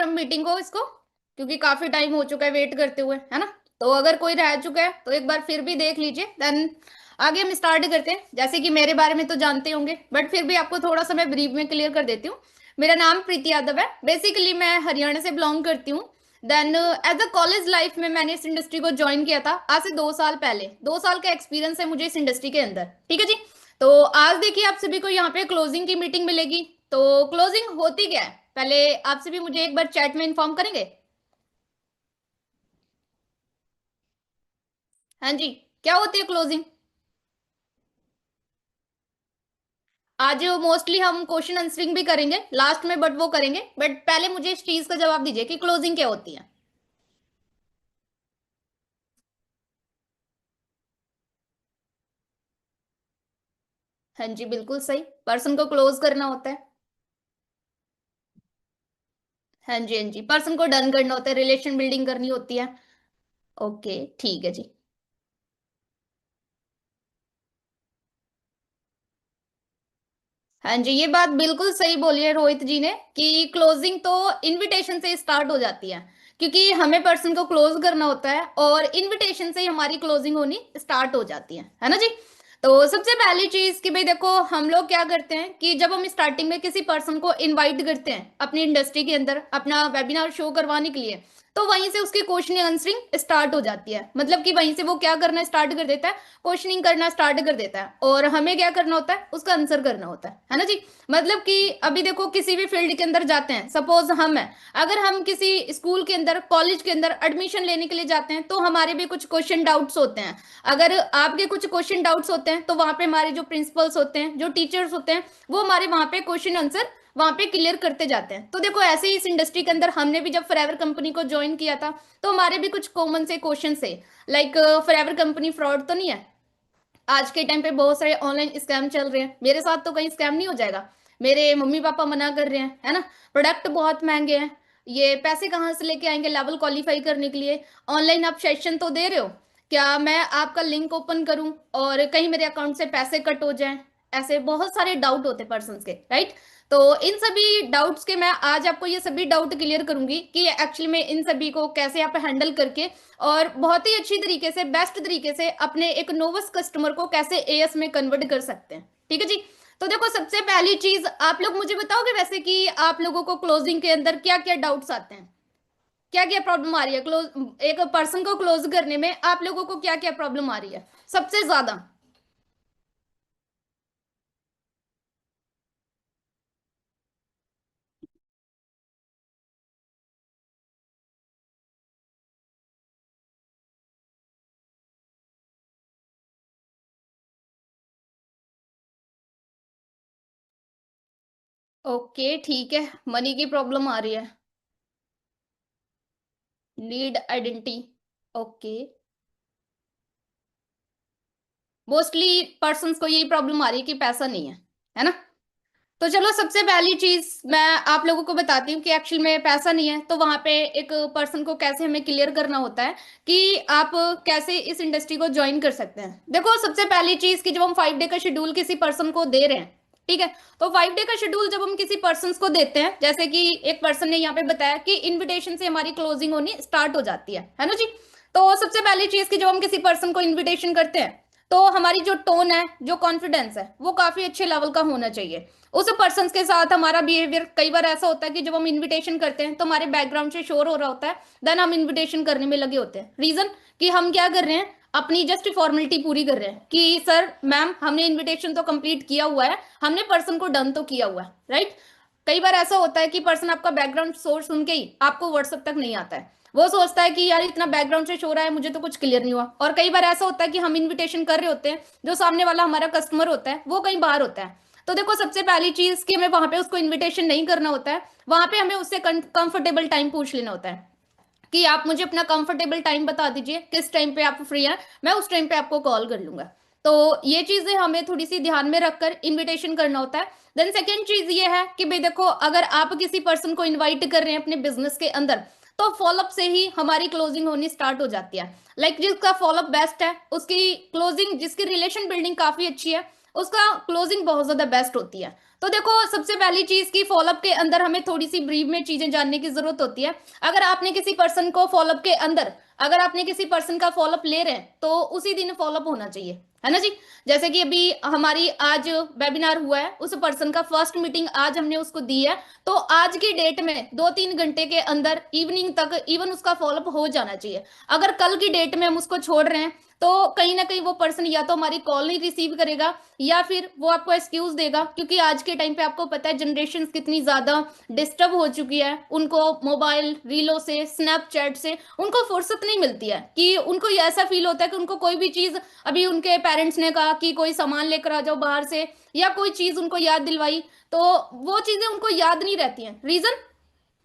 फिर हम मीटिंग को इसको, क्योंकि काफी टाइम हो चुका है वेट करते हुए, है ना। तो अगर कोई रह चुका है तो एक बार फिर भी देख लीजिए, देन आगे हम स्टार्ट करते हैं। जैसे कि मेरे बारे में तो जानते होंगे, बट फिर भी आपको थोड़ा सा मैं ब्रीफ में क्लियर कर देती हूँ। मेरा नाम प्रीति यादव है। बेसिकली मैं हरियाणा से बिलोंग करती हूँ। Then as a college life में मैंने इस इंडस्ट्री को ज्वाइन किया था आज से 2 साल पहले। 2 साल का एक्सपीरियंस है मुझे इस इंडस्ट्री के अंदर, ठीक है जी। तो आज देखिए आप सभी को यहाँ पे क्लोजिंग की मीटिंग मिलेगी। तो क्लोजिंग होती क्या है, पहले आप सभी मुझे एक बार चैट में इन्फॉर्म करेंगे। हाँ जी, क्या होती है क्लोजिंग। आज मोस्टली हम क्वेश्चन आंसरिंग भी करेंगे लास्ट में, बट वो करेंगे, बट पहले मुझे इस चीज का जवाब दीजिए कि क्लोजिंग क्या होती है। हाँ जी, बिल्कुल सही, पर्सन को क्लोज करना होता है। हाँ जी, हाँ जी, पर्सन को डन करना होता है, रिलेशन बिल्डिंग करनी होती है। ओके, ठीक है जी। हाँ जी, ये बात बिल्कुल सही बोली है रोहित जी ने कि क्लोजिंग तो इनविटेशन से स्टार्ट हो जाती है, क्योंकि हमें पर्सन को क्लोज करना होता है और इनविटेशन से ही हमारी क्लोजिंग होनी स्टार्ट हो जाती है ना जी। तो सबसे पहली चीज कि भाई देखो, हम लोग क्या करते हैं कि जब हम स्टार्टिंग में किसी पर्सन को इनवाइट करते हैं अपनी इंडस्ट्री के अंदर अपना वेबिनार शो करवाने के लिए, तो वहीं से उसकी क्वेश्चनिंग आंसरिंग स्टार्ट हो जाती है। मतलब कि वहीं से वो क्या करना स्टार्ट कर देता है, क्वेश्चनिंग करना स्टार्ट कर देता है, और हमें क्या करना होता है, उसका आंसर करना होता है ना जी। मतलब कि अभी देखो, किसी भी फील्ड के अंदर जाते हैं, सपोज हम हैं, अगर हम किसी स्कूल के अंदर कॉलेज के अंदर एडमिशन लेने के लिए जाते हैं, तो हमारे भी कुछ क्वेश्चन डाउट्स होते हैं। अगर आपके कुछ क्वेश्चन डाउट्स होते हैं, तो वहां पे हमारे जो प्रिंसिपल्स होते हैं, जो टीचर्स होते हैं, वो हमारे वहां पे क्वेश्चन आंसर वहां पे क्लियर करते जाते हैं। तो देखो, ऐसे ही इस इंडस्ट्री के अंदर हमने भी जब फॉरएवर कंपनी को ज्वाइन किया था, तो हमारे भी कुछ कॉमन से क्वेश्चन थे, लाइक फॉरएवर कंपनी फ्रॉड तो नहीं है। आज के टाइम पे बहुत सारे ऑनलाइन स्कैम चल रहे हैं, मेरे साथ तो कहीं स्कैम नहीं हो जाएगा। मेरे मम्मी पापा मना कर रहे हैं, है ना। प्रोडक्ट बहुत महंगे हैं, ये पैसे कहाँ से लेके आएंगे लेवल क्वालिफाई करने के लिए। ऑनलाइन आप सेशन तो दे रहे हो, क्या मैं आपका लिंक ओपन करूं और कहीं मेरे अकाउंट से पैसे कट हो जाएं। ऐसे बहुत सारे डाउट होते हैं पर्सन के, राइट। तो इन सभी डाउट्स के मैं आज आपको ये सभी डाउट क्लियर करूंगी कि एक्चुअली में इन सभी को कैसे आप हैंडल करके और बहुत ही अच्छी तरीके से, बेस्ट तरीके से अपने एक नोवस कस्टमर को कैसे एएस में कन्वर्ट कर सकते हैं, ठीक है जी। तो देखो, सबसे पहली चीज आप लोग मुझे बताओगे वैसे कि आप लोगों को क्लोजिंग के अंदर क्या क्या डाउट्स आते हैं, क्या क्या प्रॉब्लम आ रही है क्लोज, एक पर्सन को क्लोज करने में आप लोगों को क्या क्या प्रॉब्लम आ रही है सबसे ज्यादा। ओके, ठीक है, मनी की प्रॉब्लम आ रही है। Need identity. Okay, mostly persons को यही प्रॉब्लम आ रही है कि पैसा नहीं है ना। तो चलो, सबसे पहली चीज मैं आप लोगों को बताती हूँ कि एक्चुअल में पैसा नहीं है, तो वहां पे एक पर्सन को कैसे हमें क्लियर करना होता है कि आप कैसे इस इंडस्ट्री को ज्वाइन कर सकते हैं। देखो, सबसे पहली चीज कि जब हम 5 डे का शेड्यूल किसी पर्सन को दे रहे हैं, ठीक है, तो 5 डे का शेड्यूल जब हम किसी पर्सन को देते हैं, जैसे कि एक पर्सन ने यहाँ पे बताया कि इन्विटेशन से हमारी क्लोजिंग होनी स्टार्ट हो जाती है ना जी। तो सबसे पहली चीज कि जब हम किसी पर्सन को इन्विटेशन करते हैं, तो हमारी जो टोन है, जो कॉन्फिडेंस है, वो काफी अच्छे लेवल का होना चाहिए। उस पर्सन के साथ हमारा बिहेवियर, कई बार ऐसा होता है कि जब हम इनविटेशन करते हैं तो हमारे बैकग्राउंड से शोर हो रहा होता है, देन हम इनविटेशन करने में लगे होते हैं। रीजन कि हम क्या कर रहे हैं, अपनी जस्ट फॉर्मेलिटी पूरी कर रहे हैं कि सर मैम हमने इनविटेशन तो कंप्लीट किया हुआ है, हमने पर्सन को डन तो किया हुआ है, राइट। कई बार ऐसा होता है कि पर्सन आपका बैकग्राउंड सोर्स सुन के ही आपको व्हाट्सएप तक नहीं आता है, वो सोचता है कि यार इतना बैकग्राउंड से शोर है, मुझे तो कुछ क्लियर नहीं हुआ। और कई बार ऐसा होता है कि हम इनविटेशन कर रहे होते हैं, जो सामने वाला हमारा कस्टमर होता है वो कहीं बाहर होता है। तो देखो, सबसे पहली चीज कि हमें वहां पे उसको इनविटेशन नहीं करना होता है, वहां पे हमें उससे कंफर्टेबल टाइम पूछ लेना होता है कि आप मुझे अपना कंफर्टेबल टाइम बता दीजिए, किस टाइम पे आप फ्री हैं, मैं उस टाइम पे आपको कॉल कर लूंगा। तो ये चीजें हमें थोड़ी सी ध्यान में रखकर इनविटेशन करना होता है। देन सेकेंड चीज ये है कि भाई देखो, अगर आप किसी पर्सन को इन्वाइट कर रहे हैं अपने बिजनेस के अंदर, तो फॉलोअप से ही हमारी क्लोजिंग होनी स्टार्ट हो जाती है। लाइक जिसका फॉलोअप बेस्ट है उसकी क्लोजिंग, जिसकी रिलेशन बिल्डिंग काफी अच्छी है, उसका क्लोजिंग बहुत ज्यादा बेस्ट होती है। तो देखो सबसे पहली चीज की फॉलोअप के अंदर हमें थोड़ी सी ब्रीफ में चीजें जानने की जरूरत होती है। अगर आपने किसी पर्सन को फॉलोअप के अंदर, अगर आपने किसी पर्सन का फॉलोअप ले रहे हैं तो उसी दिन फॉलोअप होना चाहिए, है ना जी। जैसे कि अभी हमारी आज वेबिनार हुआ है, उस पर्सन का फर्स्ट मीटिंग आज हमने उसको दी है, तो आज की डेट में 2-3 घंटे के अंदर इवनिंग तक इवन उसका फॉलोअप हो जाना चाहिए। अगर कल की डेट में हम उसको छोड़ रहे हैं तो कहीं ना कहीं वो पर्सन या तो हमारी कॉल नहीं रिसीव करेगा या फिर वो आपको एक्सक्यूज देगा, क्योंकि आज के टाइम पे आपको पता है जनरेशन कितनी ज्यादा डिस्टर्ब हो चुकी है, उनको मोबाइल रीलों से, स्नैपचैट से उनको फुर्सत नहीं मिलती है, कि उनको ऐसा फील होता है कि उनको कोई भी चीज, अभी उनके पेरेंट्स ने कहा कि कोई सामान लेकर आ जाओ बाहर से, या कोई चीज उनको याद दिलवाई, तो वो चीजें उनको याद नहीं रहती हैं। रीजन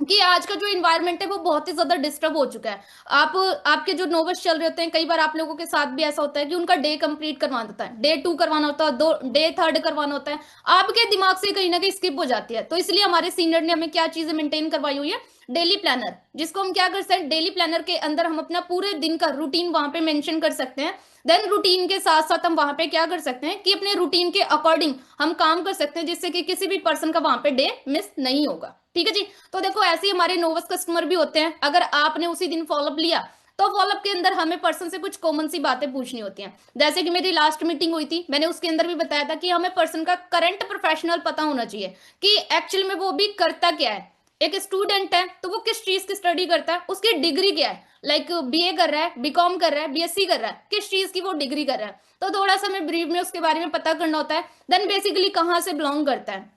कि आज का जो इन्वायरमेंट है वो बहुत ही ज्यादा डिस्टर्ब हो चुका है। आप आपके जो नोवेल्स चल रहे होते हैं, कई बार आप लोगों के साथ भी ऐसा होता है कि उनका डे कंप्लीट करवाना होता है, डे 2 करवाना होता है, दो डे 3 करवाना होता है, आपके दिमाग से कहीं ना कहीं स्किप हो जाती है। तो इसलिए हमारे सीनियर ने हमें क्या चीजें मेंटेन करवाई हुई है, डेली प्लानर, जिसको हम क्या कर सकते हैं, डेली प्लानर के अंदर हम अपना पूरे दिन का रूटीन वहां पे मेंशन कर सकते हैं। देन रूटीन के साथ साथ हम वहां पे क्या कर सकते हैं कि अपने रूटीन के अकॉर्डिंग हम काम कर सकते हैं, जिससे कि किसी भी पर्सन का वहां पे डे मिस नहीं होगा। ठीक है जी। तो देखो ऐसे ही हमारे नोवस कस्टमर भी होते हैं, अगर आपने उसी दिन फॉलोअप लिया तो फॉलोअप के अंदर हमें पर्सन से कुछ कॉमन सी बातें पूछनी होती हैं। जैसे कि मेरी लास्ट मीटिंग हुई थी, मैंने उसके अंदर भी बताया था कि हमें पर्सन का करंट प्रोफेशनल पता होना चाहिए कि एक्चुअल में वो भी करता क्या है। एक स्टूडेंट है तो वो किस चीज की स्टडी करता है, उसकी डिग्री क्या है, लाइक बीए कर रहा है, बीकॉम कर रहा है, बीएससी कर रहा है, किस चीज की वो डिग्री कर रहा है, तो थोड़ा सा हमें ब्रीफ में उसके बारे में पता करना होता है। देन बेसिकली कहाँ से बिलोंग करता है,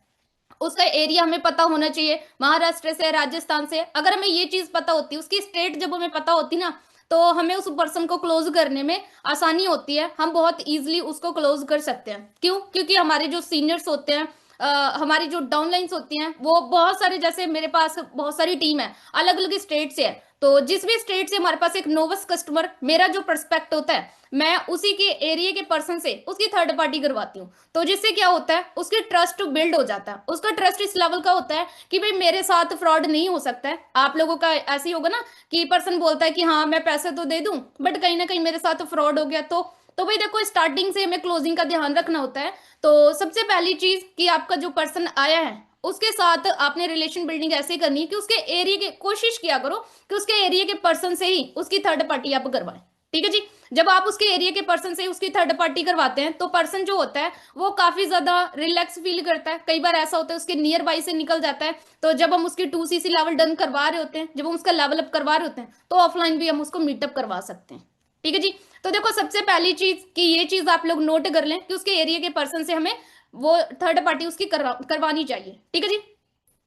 उसका एरिया हमें पता होना चाहिए, महाराष्ट्र से, राजस्थान से। अगर हमें ये चीज पता होती, उसकी स्टेट जब हमें पता होती ना, तो हमें उस पर्सन को क्लोज करने में आसानी होती है, हम बहुत इजीली उसको क्लोज कर सकते हैं। क्यों? क्योंकि हमारे जो सीनियर्स होते हैं, हमारी जो डाउनलाइंस होती हैं, वो बहुत सारे, जैसे मेरे पास बहुत सारी टीम है, अलग अलग स्टेट से है, तो जिस भी स्टेट से हमारे पास एक नोवस कस्टमर, मेरा जो पर्सपेक्ट होता है, मैं उसी के एरिया के पर्सन से उसकी थर्ड पार्टी करवाती हूँ। तो जिससे क्या होता है, उसकी ट्रस्ट बिल्ड हो जाता है, उसका ट्रस्ट इस लेवल का होता है कि भाई मेरे साथ फ्रॉड नहीं हो सकता है। आप लोगों का ऐसे ही होगा ना कि पर्सन बोलता है कि हाँ मैं पैसे तो दे दूं, बट कहीं ना कहीं मेरे साथ फ्रॉड हो गया। तो भाई देखो स्टार्टिंग से हमें क्लोजिंग का ध्यान रखना होता है। तो सबसे पहली चीज कि आपका जो पर्सन आया है उसके साथ आपने रिलेशन बिल्डिंग ऐसे करनी है कि उसके एरिया के, कोशिश किया करो कि उसके एरिया के पर्सन से ही उसकी थर्ड पार्टी आप करवाएं। ठीक है जी। जब आप उसके एरिया के पर्सन से उसकी थर्ड पार्टी करवाते हैं तो पर्सन जो होता है वो काफी ज्यादा रिलैक्स फील करता है। कई बार ऐसा होता है उसके नियर बाई से निकल जाता है, तो जब हम उसकी 2cc लेवल डन करवा रहे होते हैं, जब हम उसका लेवल अप करवा रहे होते हैं, तो ऑफलाइन भी हम उसको मीटअप करवा सकते हैं। ठीक है जी। तो देखो सबसे पहली चीज कि ये चीज आप लोग नोट कर लें कि उसके एरिया के पर्सन से हमें वो थर्ड पार्टी उसकी करवानी चाहिए। ठीक है जी।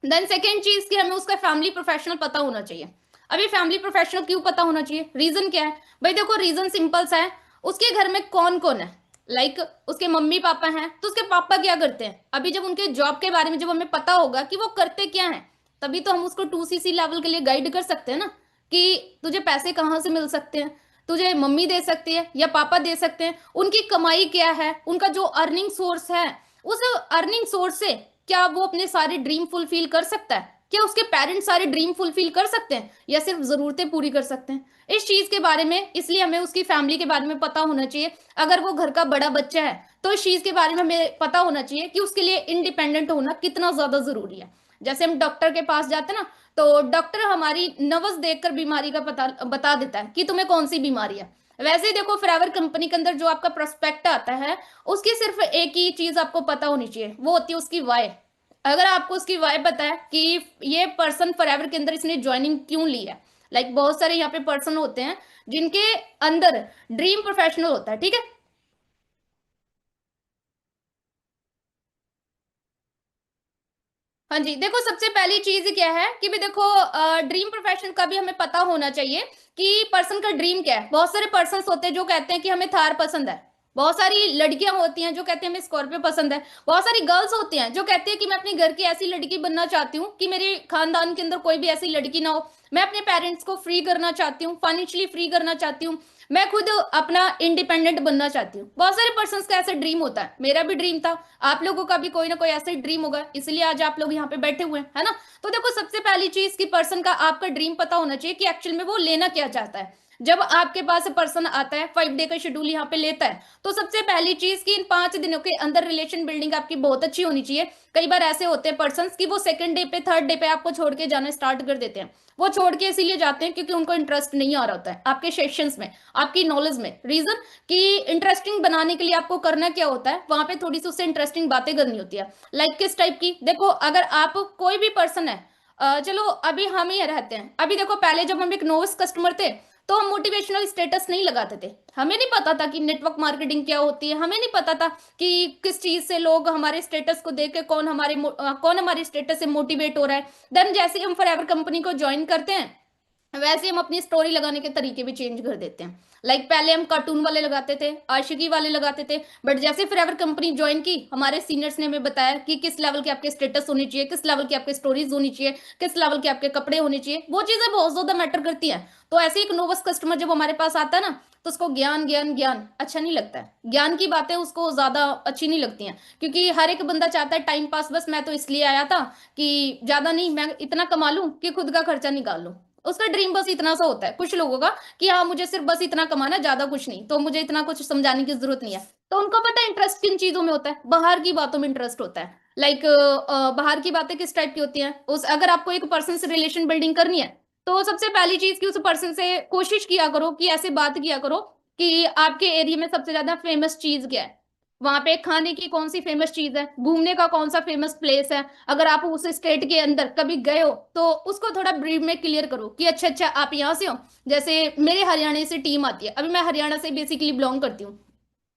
देन सेकेंड चीज कि हमें उसका फैमिली प्रोफेशनल पता होना चाहिए। अभी फैमिली प्रोफेशनल क्यों पता होना चाहिए, रीजन क्या है भाई? देखो रीजन सिंपल सा है, उसके घर में कौन कौन है, लाइक उसके मम्मी पापा हैं तो उसके पापा क्या करते हैं। अभी जब उनके जॉब के बारे में जब हमें पता होगा कि वो करते क्या है, तभी तो हम उसको 2cc लेवल के लिए गाइड कर सकते हैं ना, कि तुझे पैसे कहाँ से मिल सकते हैं, तुझे मम्मी दे सकती है या पापा दे सकते हैं, उनकी कमाई क्या है, उनका जो अर्निंग सोर्स है, उस अर्निंग सोर्स से क्या वो अपने सारे ड्रीम फुलफिल कर सकता है, क्या उसके पेरेंट्स सारे ड्रीम फुलफिल कर सकते हैं या सिर्फ जरूरतें पूरी कर सकते हैं। इस चीज के बारे में, इसलिए हमें उसकी फैमिली के बारे में पता होना चाहिए। अगर वो घर का बड़ा बच्चा है तो इस चीज के बारे में हमें पता होना चाहिए कि उसके लिए इंडिपेंडेंट होना कितना ज्यादा जरूरी है। जैसे हम डॉक्टर के पास जाते हैं ना, तो डॉक्टर हमारी नवज देखकर बीमारी का पता बता देता है कि तुम्हें कौन सी बीमारी है। वैसे ही देखो फॉरएवर कंपनी के अंदर जो आपका प्रोस्पेक्ट आता है, उसकी सिर्फ एक ही चीज आपको पता होनी चाहिए, वो होती है उसकी वाई। अगर आपको उसकी वाई पता है कि ये पर्सन फॉरएवर के अंदर इसने ज्वाइनिंग क्यों ली है, लाइक बहुत सारे यहाँ पे पर्सन होते हैं जिनके अंदर ड्रीम प्रोफेशनल होता है। ठीक है। हाँ जी। देखो सबसे पहली चीज क्या है कि भी देखो ड्रीम प्रोफेशन का भी हमें पता होना चाहिए कि पर्सन का ड्रीम क्या है। बहुत सारे पर्सन होते हैं जो कहते हैं कि हमें थार पसंद है, बहुत सारी लड़कियां होती हैं जो कहती हैं हमें स्कॉर्पियो पसंद है, बहुत सारी गर्ल्स होती हैं जो कहती हैं कि मैं अपने घर की ऐसी लड़की बनना चाहती हूँ कि मेरे खानदान के अंदर कोई भी ऐसी लड़की ना हो, मैं अपने पेरेंट्स को फ्री करना चाहती हूँ, फाइनेंशियली फ्री करना चाहती हूँ, मैं खुद अपना इंडिपेंडेंट बनना चाहती हूँ। बहुत सारे पर्सन का ऐसा ड्रीम होता है, मेरा भी ड्रीम था, आप लोगों का भी कोई ना कोई ऐसा ही ड्रीम होगा, इसलिए आज आप लोग यहाँ पे बैठे हुए हैं, है ना। तो देखो सबसे पहली चीज की पर्सन का आपका ड्रीम पता होना चाहिए कि एक्चुअल में वो लेना क्या चाहता है। जब आपके पास पर्सन आता है 5 डे का शेड्यूल यहाँ पे लेता है, तो सबसे पहली चीज कि इन 5 दिनों के अंदर रिलेशन बिल्डिंग आपकी बहुत अच्छी होनी चाहिए। कई बार ऐसे होते हैं पर्सन कि वो सेकंड डे पे, थर्ड डे पे आपको छोड़ के जाना स्टार्ट कर देते हैं। वो छोड़ के इसीलिए जाते हैं क्योंकि उनको इंटरेस्ट नहीं आ रहा होता है आपके सेशंस में, आपकी नॉलेज में। रीजन कि इंटरेस्टिंग बनाने के लिए आपको करना क्या होता है, वहां पे थोड़ी सी उससे इंटरेस्टिंग बातें करनी होती है। लाइक किस टाइप की, देखो अगर आप कोई भी पर्सन है, चलो अभी हम ही रहते हैं, अभी देखो पहले जब हम एक नोविस कस्टमर थे तो हम मोटिवेशनल स्टेटस नहीं लगाते थे। हमें नहीं पता था कि नेटवर्क मार्केटिंग क्या होती है, हमें नहीं पता था कि किस चीज से लोग हमारे स्टेटस को देख के कौन हमारे स्टेटस से मोटिवेट हो रहा है। देन जैसे हम फॉरएवर कंपनी को ज्वाइन करते हैं, वैसे हम अपनी स्टोरी लगाने के तरीके भी चेंज कर देते हैं। लाइक पहले हम कार्टून वाले लगाते थे, आशिकी वाले लगाते थे, बट जैसे फॉरएवर कंपनी ज्वाइन की, हमारे सीनियर्स ने हमें बताया कि किस लेवल के आपके स्टेटस होनी चाहिए, किस लेवल की आपके स्टोरीज होनी चाहिए, किस लेवल के आपके कपड़े होने चाहिए। वो चीजें बहुत ज्यादा मैटर करती हैं। तो ऐसे एक नोवस कस्टमर जब हमारे पास आता है ना, तो उसको ज्ञान ज्ञान ज्ञान अच्छा नहीं लगता है, ज्ञान की बातें उसको ज्यादा अच्छी नहीं लगती हैं, क्योंकि हर एक बंदा चाहता है टाइम पास, बस मैं तो इसलिए आया था कि ज्यादा नहीं, मैं इतना कमा लूं कि खुद का खर्चा निकाल लूं। उसका ड्रीम बस इतना सा होता है कुछ लोगों का कि हाँ मुझे सिर्फ बस इतना कमाना, ज्यादा कुछ नहीं, तो मुझे इतना कुछ समझाने की जरूरत नहीं है। तो उनको पता है इंटरेस्ट किन चीजों में होता है, बाहर की बातों में इंटरेस्ट होता है। लाइक बाहर की बातें किस टाइप की होती हैं, उस अगर आपको एक पर्सन से रिलेशन बिल्डिंग करनी है, तो सबसे पहली चीज कि उस पर्सन से कोशिश किया करो कि ऐसे बात किया करो कि आपके एरिया में सबसे ज्यादा फेमस चीज क्या है, वहां पे खाने की कौन सी फेमस चीज है, घूमने का कौन सा फेमस प्लेस है। अगर आप उस स्टेट के अंदर कभी गए हो तो उसको थोड़ा ब्रीफ में क्लियर करो कि अच्छा अच्छा आप यहाँ से हो। जैसे मेरे हरियाणा से टीम आती है, अभी मैं हरियाणा से बेसिकली बिलोंग करती हूँ,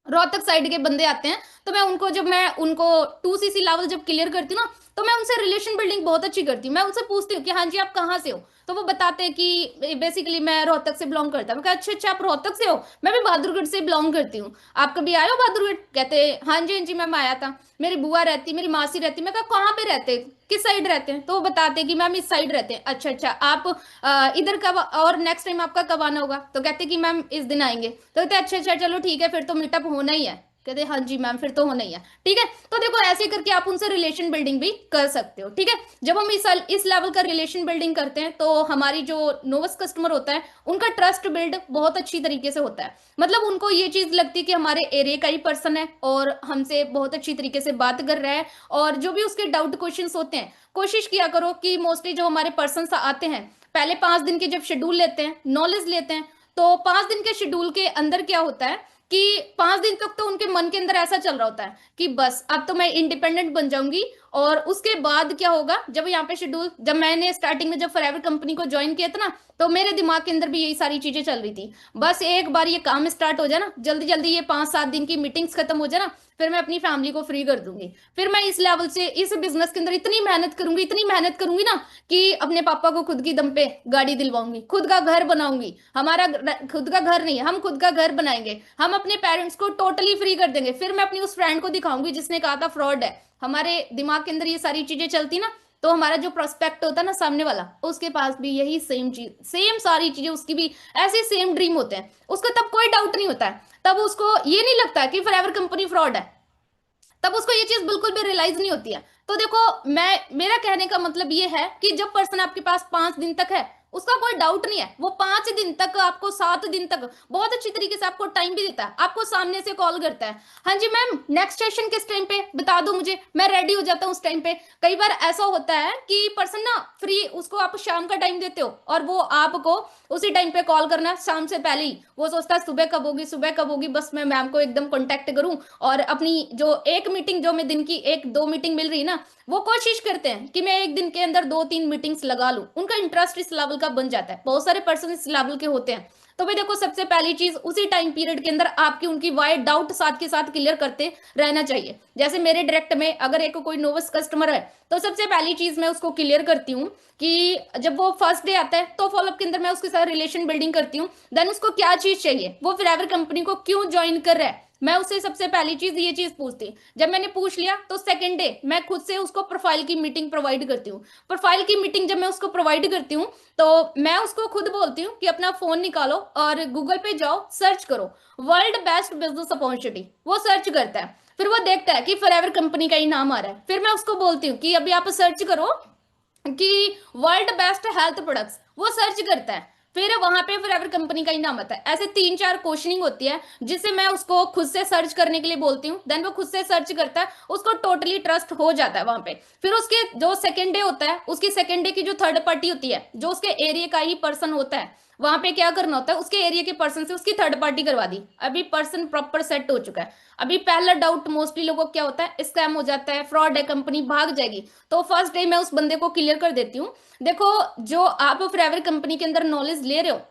रोहतक साइड के बंदे आते हैं, तो मैं उनको 2cc लेवल जब क्लियर करती हूँ ना, तो मैं उनसे रिलेशन बिल्डिंग बहुत अच्छी करती हूँ। मैं उनसे पूछती हूँ कि हाँ जी आप कहाँ से हो, तो वो बताते हैं कि बेसिकली मैं रोहतक से बिलोंग करता हूँ। मैं कहा अच्छा अच्छा आप रोहतक से हो, मैं भी बहादुरगढ़ से बिलोंग करती हूँ। आप कभी आए हो बहादुरगढ़? कहते हाँ जी मैम आया था, मेरी बुआ रहती, मेरी मासी रहती। मैं कहा कहाँ पे रहते, किस साइड रहते हैं? तो वो बताते कि मैम इस साइड रहते हैं। अच्छा अच्छा आप इधर कब, और नेक्स्ट टाइम आपका कब आना होगा? तो कहते कि मैम इस दिन आएंगे। तो कहते अच्छा अच्छा चलो ठीक है, फिर तो मीटअप होना ही है। कहते हाँ जी मैम फिर तो होना ही है, ठीक है। तो देखो ऐसे करके आप उनसे रिलेशन बिल्डिंग भी कर सकते हो, ठीक है। जब हम इस लेवल का रिलेशन बिल्डिंग करते हैं, तो हमारी जो नोवस कस्टमर होता है उनका ट्रस्ट बिल्ड बहुत अच्छी तरीके से होता है। मतलब उनको ये चीज लगती है कि हमारे एरिया का ही पर्सन है और हमसे बहुत अच्छी तरीके से बात कर रहा है। और जो भी उसके डाउट क्वेश्चंस होते हैं, कोशिश किया करो कि मोस्टली जो हमारे पर्सन आते हैं, पहले 5 दिन के जब शेड्यूल लेते हैं, नॉलेज लेते हैं, तो 5 दिन के शेड्यूल के अंदर क्या होता है कि 5 दिन तक तो उनके मन के अंदर ऐसा चल रहा होता है कि बस अब तो मैं इंडिपेंडेंट बन जाऊंगी। और उसके बाद क्या होगा, जब यहाँ पे शेड्यूल, जब मैंने स्टार्टिंग में जब फॉरएवर कंपनी को ज्वाइन किया था ना, तो मेरे दिमाग के अंदर भी यही सारी चीजें चल रही थी। बस एक बार ये काम स्टार्ट हो जाए ना, जल्दी जल्दी ये 5-7 दिन की मीटिंग्स खत्म हो जाए ना, फिर मैं अपनी फैमिली को फ्री कर दूंगी। फिर मैं इस लेवल से इस बिजनेस के अंदर इतनी मेहनत करूंगी ना, कि अपने पापा को खुद की दम पे गाड़ी दिलवाऊंगी, खुद का घर बनाऊंगी। हमारा खुद का घर नहीं है, हम खुद का घर बनाएंगे, हम अपने पेरेंट्स को टोटली फ्री कर देंगे। फिर मैं अपनी उस फ्रेंड को दिखाऊंगी जिसने कहा था फ्रॉड है। हमारे दिमाग के अंदर ये सारी चीजें चलती ना, तो हमारा जो प्रोस्पेक्ट होता है ना सामने वाला, उसके पास भी यही सेम चीज, सेम सारी चीजें, उसकी भी ऐसे सेम ड्रीम होते हैं। उसको तब कोई डाउट नहीं होता है, तब उसको ये नहीं लगता कि फॉरएवर कंपनी फ्रॉड है, तब उसको ये चीज बिल्कुल भी रियलाइज नहीं होती है। तो देखो मेरा कहने का मतलब ये है कि जब पर्सन आपके पास 5 दिन तक है, उसका कोई डाउट नहीं है, वो 5 दिन तक आपको, 7 दिन तक बहुत अच्छी तरीके से आपको टाइम भी देता है, आपको सामने से कॉल करता है, हाँ जी मैम नेक्स्ट सेशन किस टाइम पे बता दो मुझे, मैं रेडी हो जाता हूँ उस टाइम पे। कई बार ऐसा होता है कि पर्सन ना फ्री, उसको आप शाम का टाइम देते हो और वो आपको उसी टाइम पे कॉल करना, शाम से पहले ही वो सोचता है सुबह कब होगी, सुबह कब होगी, बस मैं मैम को एकदम कॉन्टेक्ट करूं। और अपनी जो एक मीटिंग, जो मैं दिन की 1-2 मीटिंग मिल रही है ना, वो कोशिश करते हैं कि मैं एक दिन के अंदर 2-3 मीटिंग्स लगा लूं। उनका इंटरेस्ट इस लेवल का बन जाता है, बहुत सारे पर्सन इस लेवल के होते हैं। तो भाई देखो सबसे पहली चीज, उसी टाइम पीरियड के अंदर आपकी उनकी वाई डाउट साथ के साथ क्लियर करते रहना चाहिए। जैसे मेरे डायरेक्ट में अगर एक कोई नोवस कस्टमर है, तो सबसे पहली चीज मैं उसको क्लियर करती हूँ कि जब वो फर्स्ट डे आता है, तो फॉलोअप के अंदर मैं उसके साथ रिलेशन बिल्डिंग करती हूँ। देन उसको क्या चीज चाहिए, वो फॉरएवर कंपनी को क्यों ज्वाइन कर रहा है, मैं उससे सबसे पहली चीज ये चीज पूछती। जब मैंने पूछ लिया, तो सेकंड डे मैं खुद से उसको प्रोफाइल की मीटिंग प्रोवाइड करती हूँ। प्रोफाइल की मीटिंग जब मैं उसको प्रोवाइड करती हूँ, तो मैं उसको खुद बोलती हूँ कि अपना फोन निकालो और गूगल पे जाओ, सर्च करो वर्ल्ड बेस्ट बिजनेस अपॉर्चुनिटी। वो सर्च करता है, फिर वो देखता है कि फॉरएवर कंपनी का ही नाम आ रहा है। फिर मैं उसको बोलती हूँ कि अभी आप सर्च करो कि वर्ल्ड बेस्ट हेल्थ प्रोडक्ट्स, वो सर्च करता है। फिर वहां पे फॉरएवर कंपनी का ही नाम आता है। ऐसे 3-4 क्वेश्चनिंग होती है जिससे मैं उसको खुद से सर्च करने के लिए बोलती हूँ, देन वो खुद से सर्च करता है, उसको टोटली ट्रस्ट हो जाता है वहां पे। फिर उसके जो सेकेंड डे होता है, उसकी सेकेंड डे की जो थर्ड पार्टी होती है, जो उसके एरिया का ही पर्सन होता है, वहां पे क्या करना होता है, उसके एरिया के पर्सन से उसकी थर्ड पार्टी करवा दी। अभी पर्सन प्रॉपर सेट हो चुका है। अभी पहला डाउट मोस्टली लोगों को क्या होता है, स्कैम हो जाता है, फ्रॉड है, कंपनी भाग जाएगी। तो फर्स्ट डे मैं उस बंदे को क्लियर कर देती हूँ। देखो, जो आप फॉरएवर कंपनी के अंदर नॉलेज ले रहे हो,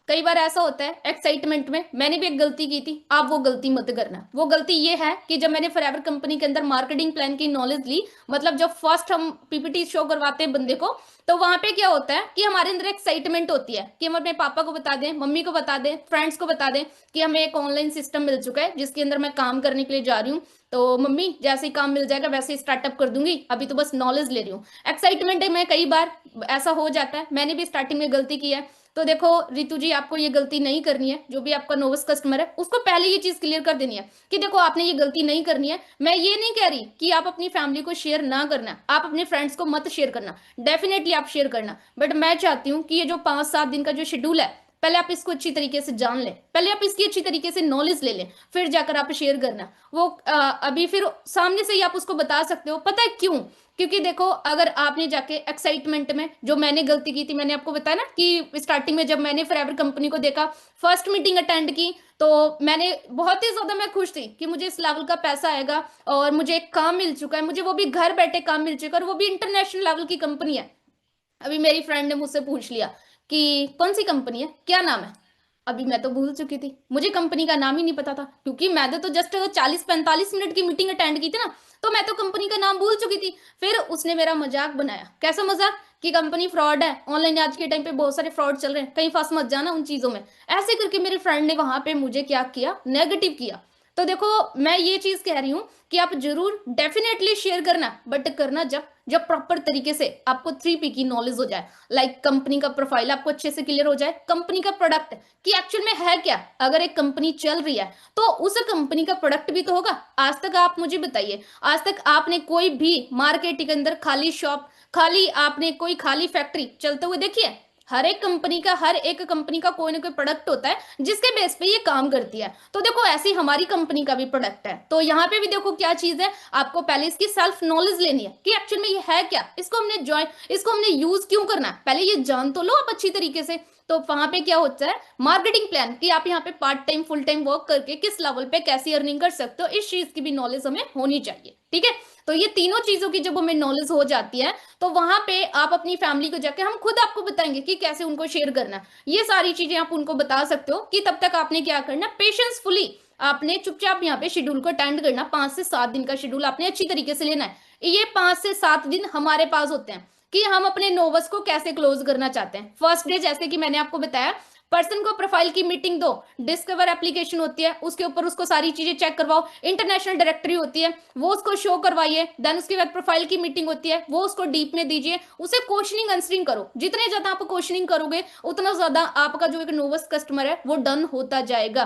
कई बार ऐसा होता है एक्साइटमेंट में, मैंने भी एक गलती की थी, आप वो गलती मत करना। वो गलती ये है कि जब मैंने फॉरएवर कंपनी के अंदर मार्केटिंग प्लान की नॉलेज ली, मतलब जब फर्स्ट हम पीपीटी शो करवाते हैं बंदे को, तो वहां पे क्या होता है कि हमारे अंदर एक्साइटमेंट होती है कि हम अपने पापा को बता दें, मम्मी को बता दें, फ्रेंड्स को बता दें कि हमें एक ऑनलाइन सिस्टम मिल चुका है जिसके अंदर मैं काम करने के लिए जा रही हूँ। तो मम्मी जैसे ही काम मिल जाएगा वैसे ही स्टार्टअप कर दूंगी, अभी तो बस नॉलेज ले रही हूँ। एक्साइटमेंट में कई बार ऐसा हो जाता है, मैंने भी स्टार्टिंग में गलती की है। तो देखो रितु जी, आपको ये गलती नहीं करनी है। जो भी आपका नोविस कस्टमर है उसको पहले ये चीज क्लियर कर देनी है कि देखो आपने ये गलती नहीं करनी है। मैं ये नहीं कह रही कि आप अपनी फैमिली को शेयर ना करना, आप अपने फ्रेंड्स को मत शेयर करना, डेफिनेटली आप शेयर करना, बट मैं चाहती हूँ कि ये जो 5-7 दिन का जो शेड्यूल है, पहले आप इसको अच्छी तरीके से जान लें, पहले आप इसकी अच्छी तरीके से नॉलेज ले लें, फिर जाकर आप शेयर करना। वो अभी फिर सामने से ही आप उसको बता सकते हो। पता है क्यों? क्योंकि देखो, अगर आपने जाके एक्साइटमेंट में, जो मैंने गलती की थी, मैंने आपको बताया ना कि स्टार्टिंग में जब मैंने फॉरएवर कंपनी को देखा, फर्स्ट मीटिंग अटेंड की, तो मैंने बहुत ही ज्यादा मैं खुश थी कि मुझे इस लेवल का पैसा आएगा और मुझे एक काम मिल चुका है, मुझे वो भी घर बैठे काम मिल चुका है, और वो भी इंटरनेशनल लेवल की कंपनी है। अभी मेरी फ्रेंड ने मुझसे पूछ लिया कि कौन सी कंपनी है, क्या नाम है। अभी मैं तो भूल चुकी थी, मुझे कंपनी का नाम ही नहीं पता था, क्योंकि मैंने तो जस्ट 40-45 मिनट की मीटिंग अटेंड की थी ना, तो मैं तो कंपनी का नाम भूल चुकी थी। फिर उसने मेरा मजाक बनाया। कैसा मजाक? कि कंपनी फ्रॉड है, ऑनलाइन आज के टाइम पे बहुत सारे फ्रॉड चल रहे हैं, कहीं फंस मत जाना उन चीजों में। ऐसे करके मेरी फ्रेंड ने वहां पे मुझे क्या किया, नेगेटिव किया। तो देखो, मैं ये चीज कह रही हूँ कि आप जरूर डेफिनेटली शेयर करना, बट करना जब जब प्रॉपर तरीके से आपको 3P की नॉलेज हो जाए, लाइक कंपनी का प्रोफाइल आपको अच्छे से क्लियर हो जाए, कंपनी का प्रोडक्ट कि एक्चुअल में है क्या। अगर एक कंपनी चल रही है तो उस कंपनी का प्रोडक्ट भी तो होगा। आज तक आप मुझे बताइए, आज तक आपने कोई भी मार्केट के अंदर खाली शॉप, खाली आपने कोई खाली फैक्ट्री चलते हुए देखी है? हर एक कंपनी का, हर एक कंपनी का कोई ना कोई प्रोडक्ट होता है जिसके बेस पे ये काम करती है। तो देखो, ऐसी हमारी कंपनी का भी प्रोडक्ट है। तो यहाँ पे भी देखो क्या चीज है, आपको पहले इसकी सेल्फ नॉलेज लेनी है कि एक्चुअल में ये है क्या, इसको हमने यूज क्यों करना है, पहले ये जान तो लो आप अच्छी तरीके से। तो वहां पे क्या होता है, मार्केटिंग प्लान कि आप यहाँ पे part time full time work करके किस लेवल पे कैसी अर्निंग कर सकते हो, इस चीज की भी नॉलेज हमें होनी चाहिए। ठीक है? तो ये तीनों चीजों की जब हमें नॉलेज हो जाती है, तो वहां पे आप अपनी फैमिली को जाके, हम खुद आपको बताएंगे कि कैसे उनको शेयर करना है। ये सारी चीजें आप उनको बता सकते हो कि तब तक आपने क्या करना, पेशेंसफुली आपने चुपचाप यहाँ पे शेड्यूल को अटेंड करना। 5 से 7 दिन का शेड्यूल आपने अच्छी तरीके से लेना है। ये 5 से 7 दिन हमारे पास होते हैं कि हम अपने नोवस को कैसे क्लोज करना चाहते हैं। फर्स्ट डे, जैसे कि मैंने आपको बताया, पर्सन को प्रोफाइल की मीटिंग दो, डिस्कवर एप्लीकेशन होती है, उसके ऊपर उसको सारी चीजें चेक करवाओ, इंटरनेशनल डायरेक्टरी होती है वो उसको शो करवाइए, देन उसके बाद प्रोफाइल की मीटिंग होती है वो उसको डीप में दीजिए, उसे क्वेश्चनिंग आंसरिंग करो। जितने ज्यादा आप क्वेश्चनिंग करोगे उतना ज्यादा आपका जो एक नोवस कस्टमर है वो डन होता जाएगा।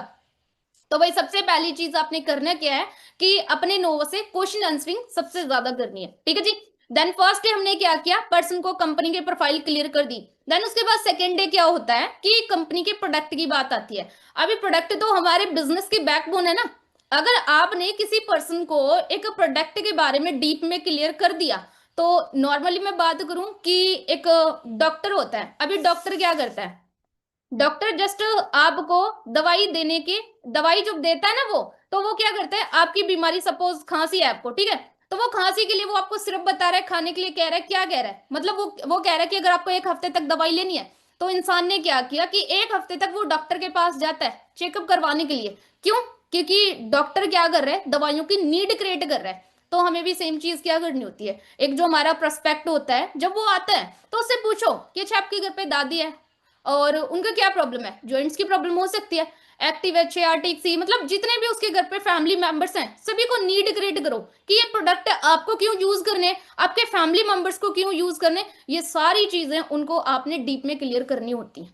तो भाई सबसे पहली चीज आपने करना क्या है कि अपने नोव से क्वेश्चन आंसरिंग सबसे ज्यादा करनी है। ठीक है जी? देन फर्स्ट डे हमने क्या किया, पर्सन को कंपनी के प्रोफाइल क्लियर कर दी। देन उसके बाद सेकेंड डे क्या होता है कि कंपनी के प्रोडक्ट की बात आती है। अभी प्रोडक्ट तो हमारे बिजनेस के बैकबोन है ना। अगर आपने किसी पर्सन को एक प्रोडक्ट के बारे में डीप में क्लियर कर दिया, तो नॉर्मली मैं बात करूं कि एक डॉक्टर होता है, अभी डॉक्टर क्या करता है, डॉक्टर जस्ट आपको दवाई देने की, दवाई जब देता है ना वो, तो वो क्या करता है, आपकी बीमारी सपोज खांसी है आपको, ठीक है, तो वो खांसी के लिए वो आपको सिर्फ बता रहा है, खाने के लिए कह रहा है, क्या कह रहा है, मतलब वो कह रहा है कि अगर आपको 1 हफ्ते तक दवाई लेनी है। तो इंसान ने क्या किया कि 1 हफ्ते तक वो डॉक्टर के पास जाता है चेकअप करवाने के लिए। क्यों? क्योंकि डॉक्टर क्या कर रहा है, दवाइयों की नीड क्रिएट कर रहा है। तो हमें भी सेम चीज क्या करनी होती है, एक जो हमारा प्रोस्पेक्ट होता है जब वो आता है तो उससे पूछो कि अच्छा आपके घर पे दादी है और उनका क्या प्रॉब्लम है, जॉइंट्स की प्रॉब्लम हो सकती है, एक्टिव एच आर्टिक सी, मतलब जितने भी उसके घर पे फैमिली मेंबर्स हैं सभी को नीड क्रिएट करो कि ये प्रोडक्ट आपको क्यों यूज करने, आपके फैमिली मेंबर्स को क्यों यूज करने, ये सारी चीजें उनको आपने डीप में क्लियर करनी होती है।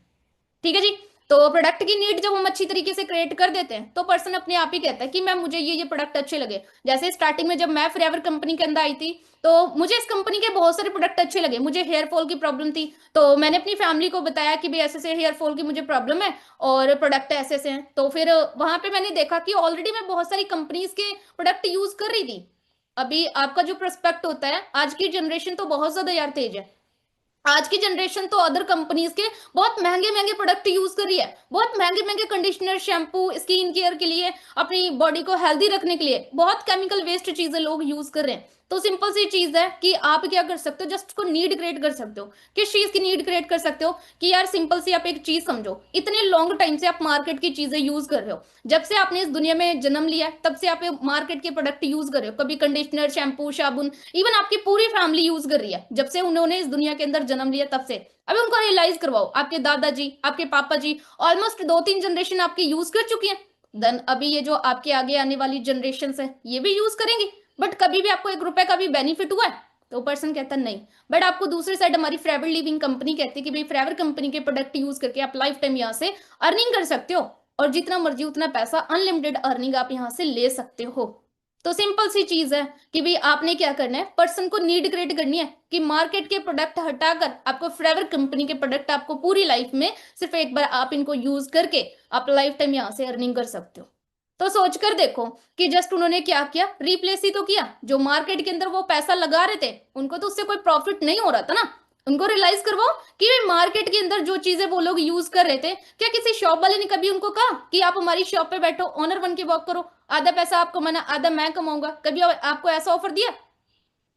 ठीक है जी? तो प्रोडक्ट की नीड जब हम अच्छी तरीके से क्रिएट कर देते हैं तो पर्सन अपने आप ही कहता है कि मैम मुझे ये प्रोडक्ट अच्छे लगे। जैसे स्टार्टिंग में जब मैं फॉरएवर कंपनी के अंदर आई थी तो मुझे इस कंपनी के बहुत सारे प्रोडक्ट अच्छे लगे। मुझे हेयर फॉल की प्रॉब्लम थी तो मैंने अपनी फैमिली को बताया कि भाई ऐसे ऐसे हेयर फॉल की मुझे प्रॉब्लम है और प्रोडक्ट ऐसे ऐसे हैं। तो फिर वहां पे मैंने देखा कि ऑलरेडी मैं बहुत सारी कंपनीज के प्रोडक्ट यूज कर रही थी। अभी आपका जो प्रोस्पेक्ट होता है, आज की जनरेशन तो बहुत ज्यादा यार तेज है। आज की जनरेशन तो अदर कंपनीज के बहुत महंगे महंगे प्रोडक्ट यूज कर रही है, बहुत महंगे महंगे कंडीशनर, शैम्पू, स्किन केयर के लिए, अपनी बॉडी को हेल्दी रखने के लिए बहुत केमिकल वेस्ट चीजें लोग यूज कर रहे हैं। तो सिंपल सी चीज है कि आप क्या कर सकते हो, जस्ट को नीड क्रिएट कर सकते हो। किस चीज की नीड क्रिएट कर सकते हो कि यार सिंपल सी आप एक चीज समझो, इतने लॉन्ग टाइम से आप मार्केट की चीजें यूज कर रहे हो। जब से आपने इस दुनिया में जन्म लिया तब से आप मार्केट के प्रोडक्ट यूज कर रहे हो, कभी कंडीशनर, शैम्पू, साबुन, इवन आपकी पूरी फैमिली यूज कर रही है जब से उन्होंने इस दुनिया के अंदर जन्म लिया तब से। अभी उनको रियलाइज करवाओ, आपके दादाजी, आपके पापा जी ऑलमोस्ट 2-3 जनरेशन आपकी यूज कर चुकी है। देन अभी ये जो आपके आगे आने वाली जनरेशन है ये भी यूज करेंगी। बट कभी भी आपको 1 रुपए का भी बेनिफिट हुआ है? तो पर्सन कहता नहीं। बट आपको दूसरी साइड हमारी फॉरएवर लिविंग कंपनी कहती है कि भाई फॉरएवर कंपनी के प्रोडक्ट यूज करके आप लाइफ टाइम यहाँ से अर्निंग कर सकते हो और जितना मर्जी उतना पैसा, अनलिमिटेड अर्निंग आप यहाँ से ले सकते हो। तो सिंपल सी चीज है कि भाई आपने क्या करना है, पर्सन को नीड क्रिएट करनी है कि मार्केट के प्रोडक्ट हटाकर आपको फॉरएवर कंपनी के प्रोडक्ट आपको पूरी लाइफ में सिर्फ एक बार आप इनको यूज करके आप लाइफ टाइम यहाँ से अर्निंग कर सकते हो। तो सोच कर देखो कि जस्ट उन्होंने क्या किया, रिप्लेस ही तो किया। जो मार्केट के अंदर वो पैसा लगा रहे थे उनको तो उससे कोई प्रॉफिट नहीं हो रहा था ना। उनको रियलाइज करवाओ कि मार्केट के अंदर जो चीजें वो लोग यूज कर रहे थे, क्या किसी शॉप वाले ने कभी उनको कहा कि आप हमारी शॉप पे बैठो, ओनर बन के वर्क करो, आधा पैसा आप कमाना आधा मैं कमाऊंगा? कभी आपको ऐसा ऑफर दिया?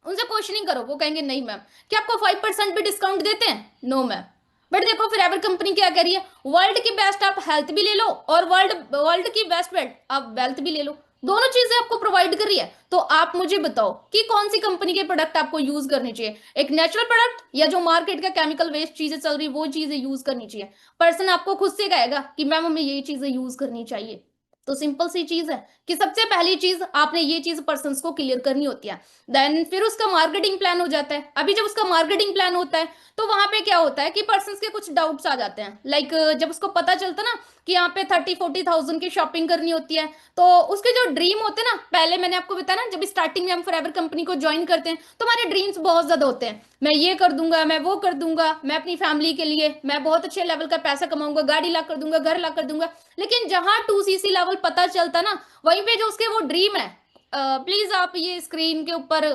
उनसे क्वेश्चनिंग करो, वो कहेंगे नहीं मैम। क्या आपको 5% भी डिस्काउंट देते हैं? No ma'am. बट देखो फॉरएवर कंपनी क्या कह रही है, वर्ल्ड की बेस्ट आप हेल्थ भी ले लो और वर्ल्ड वर्ल्ड की बेस्ट बेड आप वेल्थ भी ले लो, दोनों चीजें आपको प्रोवाइड कर रही है। तो आप मुझे बताओ कि कौन सी कंपनी के प्रोडक्ट आपको यूज करने चाहिए, एक नेचुरल प्रोडक्ट या जो मार्केट का केमिकल वेस्ट चीजें चल रही वो चीजें यूज करनी चाहिए? पर्सन आपको खुद से कहेगा कि मैम हमें यही चीजें यूज करनी चाहिए। तो सिंपल सी चीज है कि सबसे पहली चीज आपने ये चीज पर्सन को क्लियर करनी होती है। देन फिर उसका मार्केटिंग प्लान हो जाता है। अभी जब उसका मार्केटिंग प्लान होता है तो वहां पे क्या होता है कि पर्सन के कुछ डाउट्स आ जाते हैं। लाइक जब उसको पता चलता ना कि यहाँ पे 30-40 थाउजेंड की शॉपिंग करनी होती है तो उसके जो ड्रीम होते हैं ना, पहले मैंने आपको बताया ना जब स्टार्टिंग में हम फॉरएवर कंपनी को ज्वाइन करते हैं तो हमारे ड्रीम्स बहुत ज्यादा होते हैं। मैं ये कर दूंगा, मैं वो कर दूंगा, मैं अपनी फैमिली के लिए मैं बहुत अच्छे लेवल का पैसा कमाऊंगा, गाड़ी ला कर दूंगा, घर ला कर दूंगा। लेकिन जहां 2cc लेवल पता चलता ना, वहीं पे जो उसके वो ड्रीम है, प्लीज आप ये स्क्रीन के ऊपर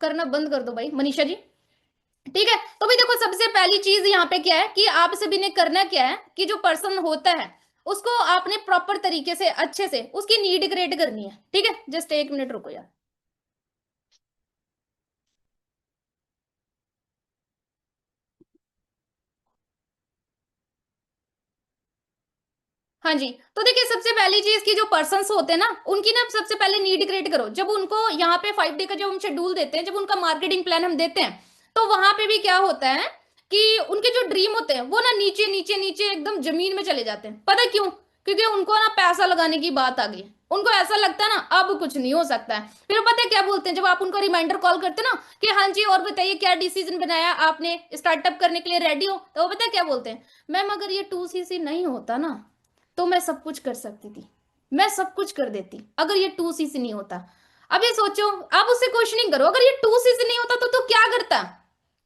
करना बंद कर दो भाई मनीषा जी। ठीक है, तो भाई देखो सबसे पहली चीज यहाँ पे क्या है कि आप सभी ने करना क्या है कि जो पर्सन होता है उसको आपने प्रॉपर तरीके से अच्छे से उसकी नीड क्रिएट करनी है। ठीक है, जस्ट 1 मिनट रुको यार। हाँ जी, तो देखिए सबसे पहली चीज की जो पर्सन्स होते हैं ना उनकी ना सबसे पहले नीड क्रिएट करो। जब उनको यहाँ पे 5 डे का जब हम शेड्यूल देते हैं, जब उनका मार्केटिंग प्लान हम देते हैं तो वहां पे भी क्या होता है कि उनके जो ड्रीम होते हैं वो ना नीचे नीचे नीचे एकदम जमीन में चले जाते हैं। पता क्यों? क्योंकि उनको ना पैसा लगाने की बात आ गई। उनको ऐसा लगता है ना अब कुछ नहीं हो सकता है। फिर पता है क्या बोलते हैं जब आप उनको रिमाइंडर कॉल करते हैं ना कि हाँ जी और बताइए क्या डिसीजन बनाया आपने, स्टार्टअप करने के लिए रेडी हो? तो वो पता है क्या बोलते हैं, मैम अगर ये 2cc नहीं होता ना तो मैं सब कुछ कर सकती थी, मैं सब कुछ कर देती अगर ये 2cc नहीं होता। अब ये सोचो, आप उससे क्वेश्चनिंग करो, अगर ये 2cc नहीं होता तो क्या करता?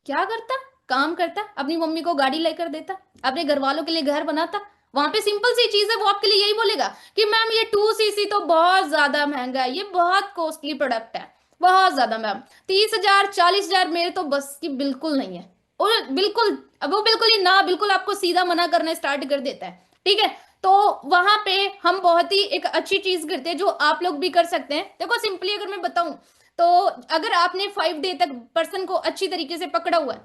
क्या करता? काम करता, अपनी मम्मी को गाड़ी लेकर देता, अपने घर वालों के लिए घर बनाता। वहां पे सिंपल सी चीज है, वो आपके लिए यही बोलेगा कि मैम ये 2cc तो बहुत ज्यादा महंगा है, ये बहुत कॉस्टली प्रोडक्ट है, बहुत ज्यादा मैम, 30,000 40,000 मेरे तो बस की बिल्कुल नहीं है। और बिल्कुल अब वो बिल्कुल ही ना, बिल्कुल आपको सीधा मना करना स्टार्ट कर देता है। ठीक है, तो वहां पे हम बहुत ही एक अच्छी चीज करते हैं जो आप लोग भी कर सकते हैं। देखो सिंपली अगर मैं बताऊं तो अगर आपने 5 डे तक पर्सन को अच्छी तरीके से पकड़ा हुआ है,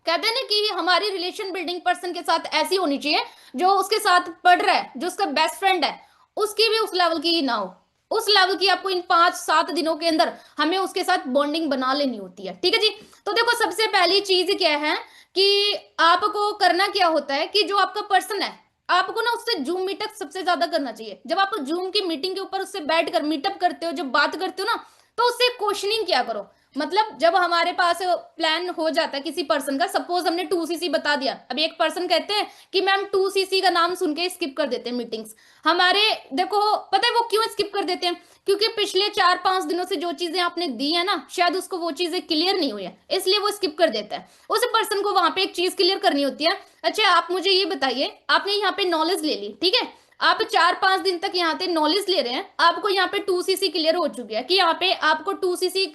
कहते हैं ना कि हमारी रिलेशन बिल्डिंग पर्सन के साथ ऐसी होनी चाहिए जो उसके साथ पढ़ रहा है, जो उसका बेस्ट फ्रेंड है, उसकी भी उस लेवल की ना हो। उस लेवल की आपको इन 5-7 दिनों के अंदर हमें उसके साथ बॉन्डिंग बना लेनी होती है। ठीक है जी, तो देखो सबसे पहली चीज क्या है कि आपको करना क्या होता है कि जो आपका पर्सन है आपको ना उससे जूम मीटअप सबसे ज्यादा करना चाहिए। जब आप जूम की मीटिंग के ऊपर उससे बैठ कर मीटअप करते हो, जब बात करते हो ना, तो उससे क्वेश्चनिंग क्या करो। मतलब जब हमारे पास प्लान हो जाता है किसी पर्सन का, सपोज हमने 2cc बता दिया, अभी एक पर्सन कहते हैं कि मैम 2cc का नाम सुन के स्किप कर देते हैं मीटिंग्स हमारे। देखो पता है वो क्यों स्किप कर देते हैं? क्योंकि पिछले 4-5 दिनों से जो चीजें आपने दी है ना, शायद उसको वो चीजें क्लियर नहीं हुई है, इसलिए वो स्किप कर देता है। उस पर्सन को वहां पे एक चीज क्लियर करनी होती है। अच्छा आप मुझे ये बताइए, आपने यहाँ पे नॉलेज ले ली, ठीक है, आप 4-5 दिन तक यहाँ पे नॉलेज ले रहे हैं, आपको यहाँ पे 2cc क्लियर हो चुकी है कि यहाँ पे आपको 2cc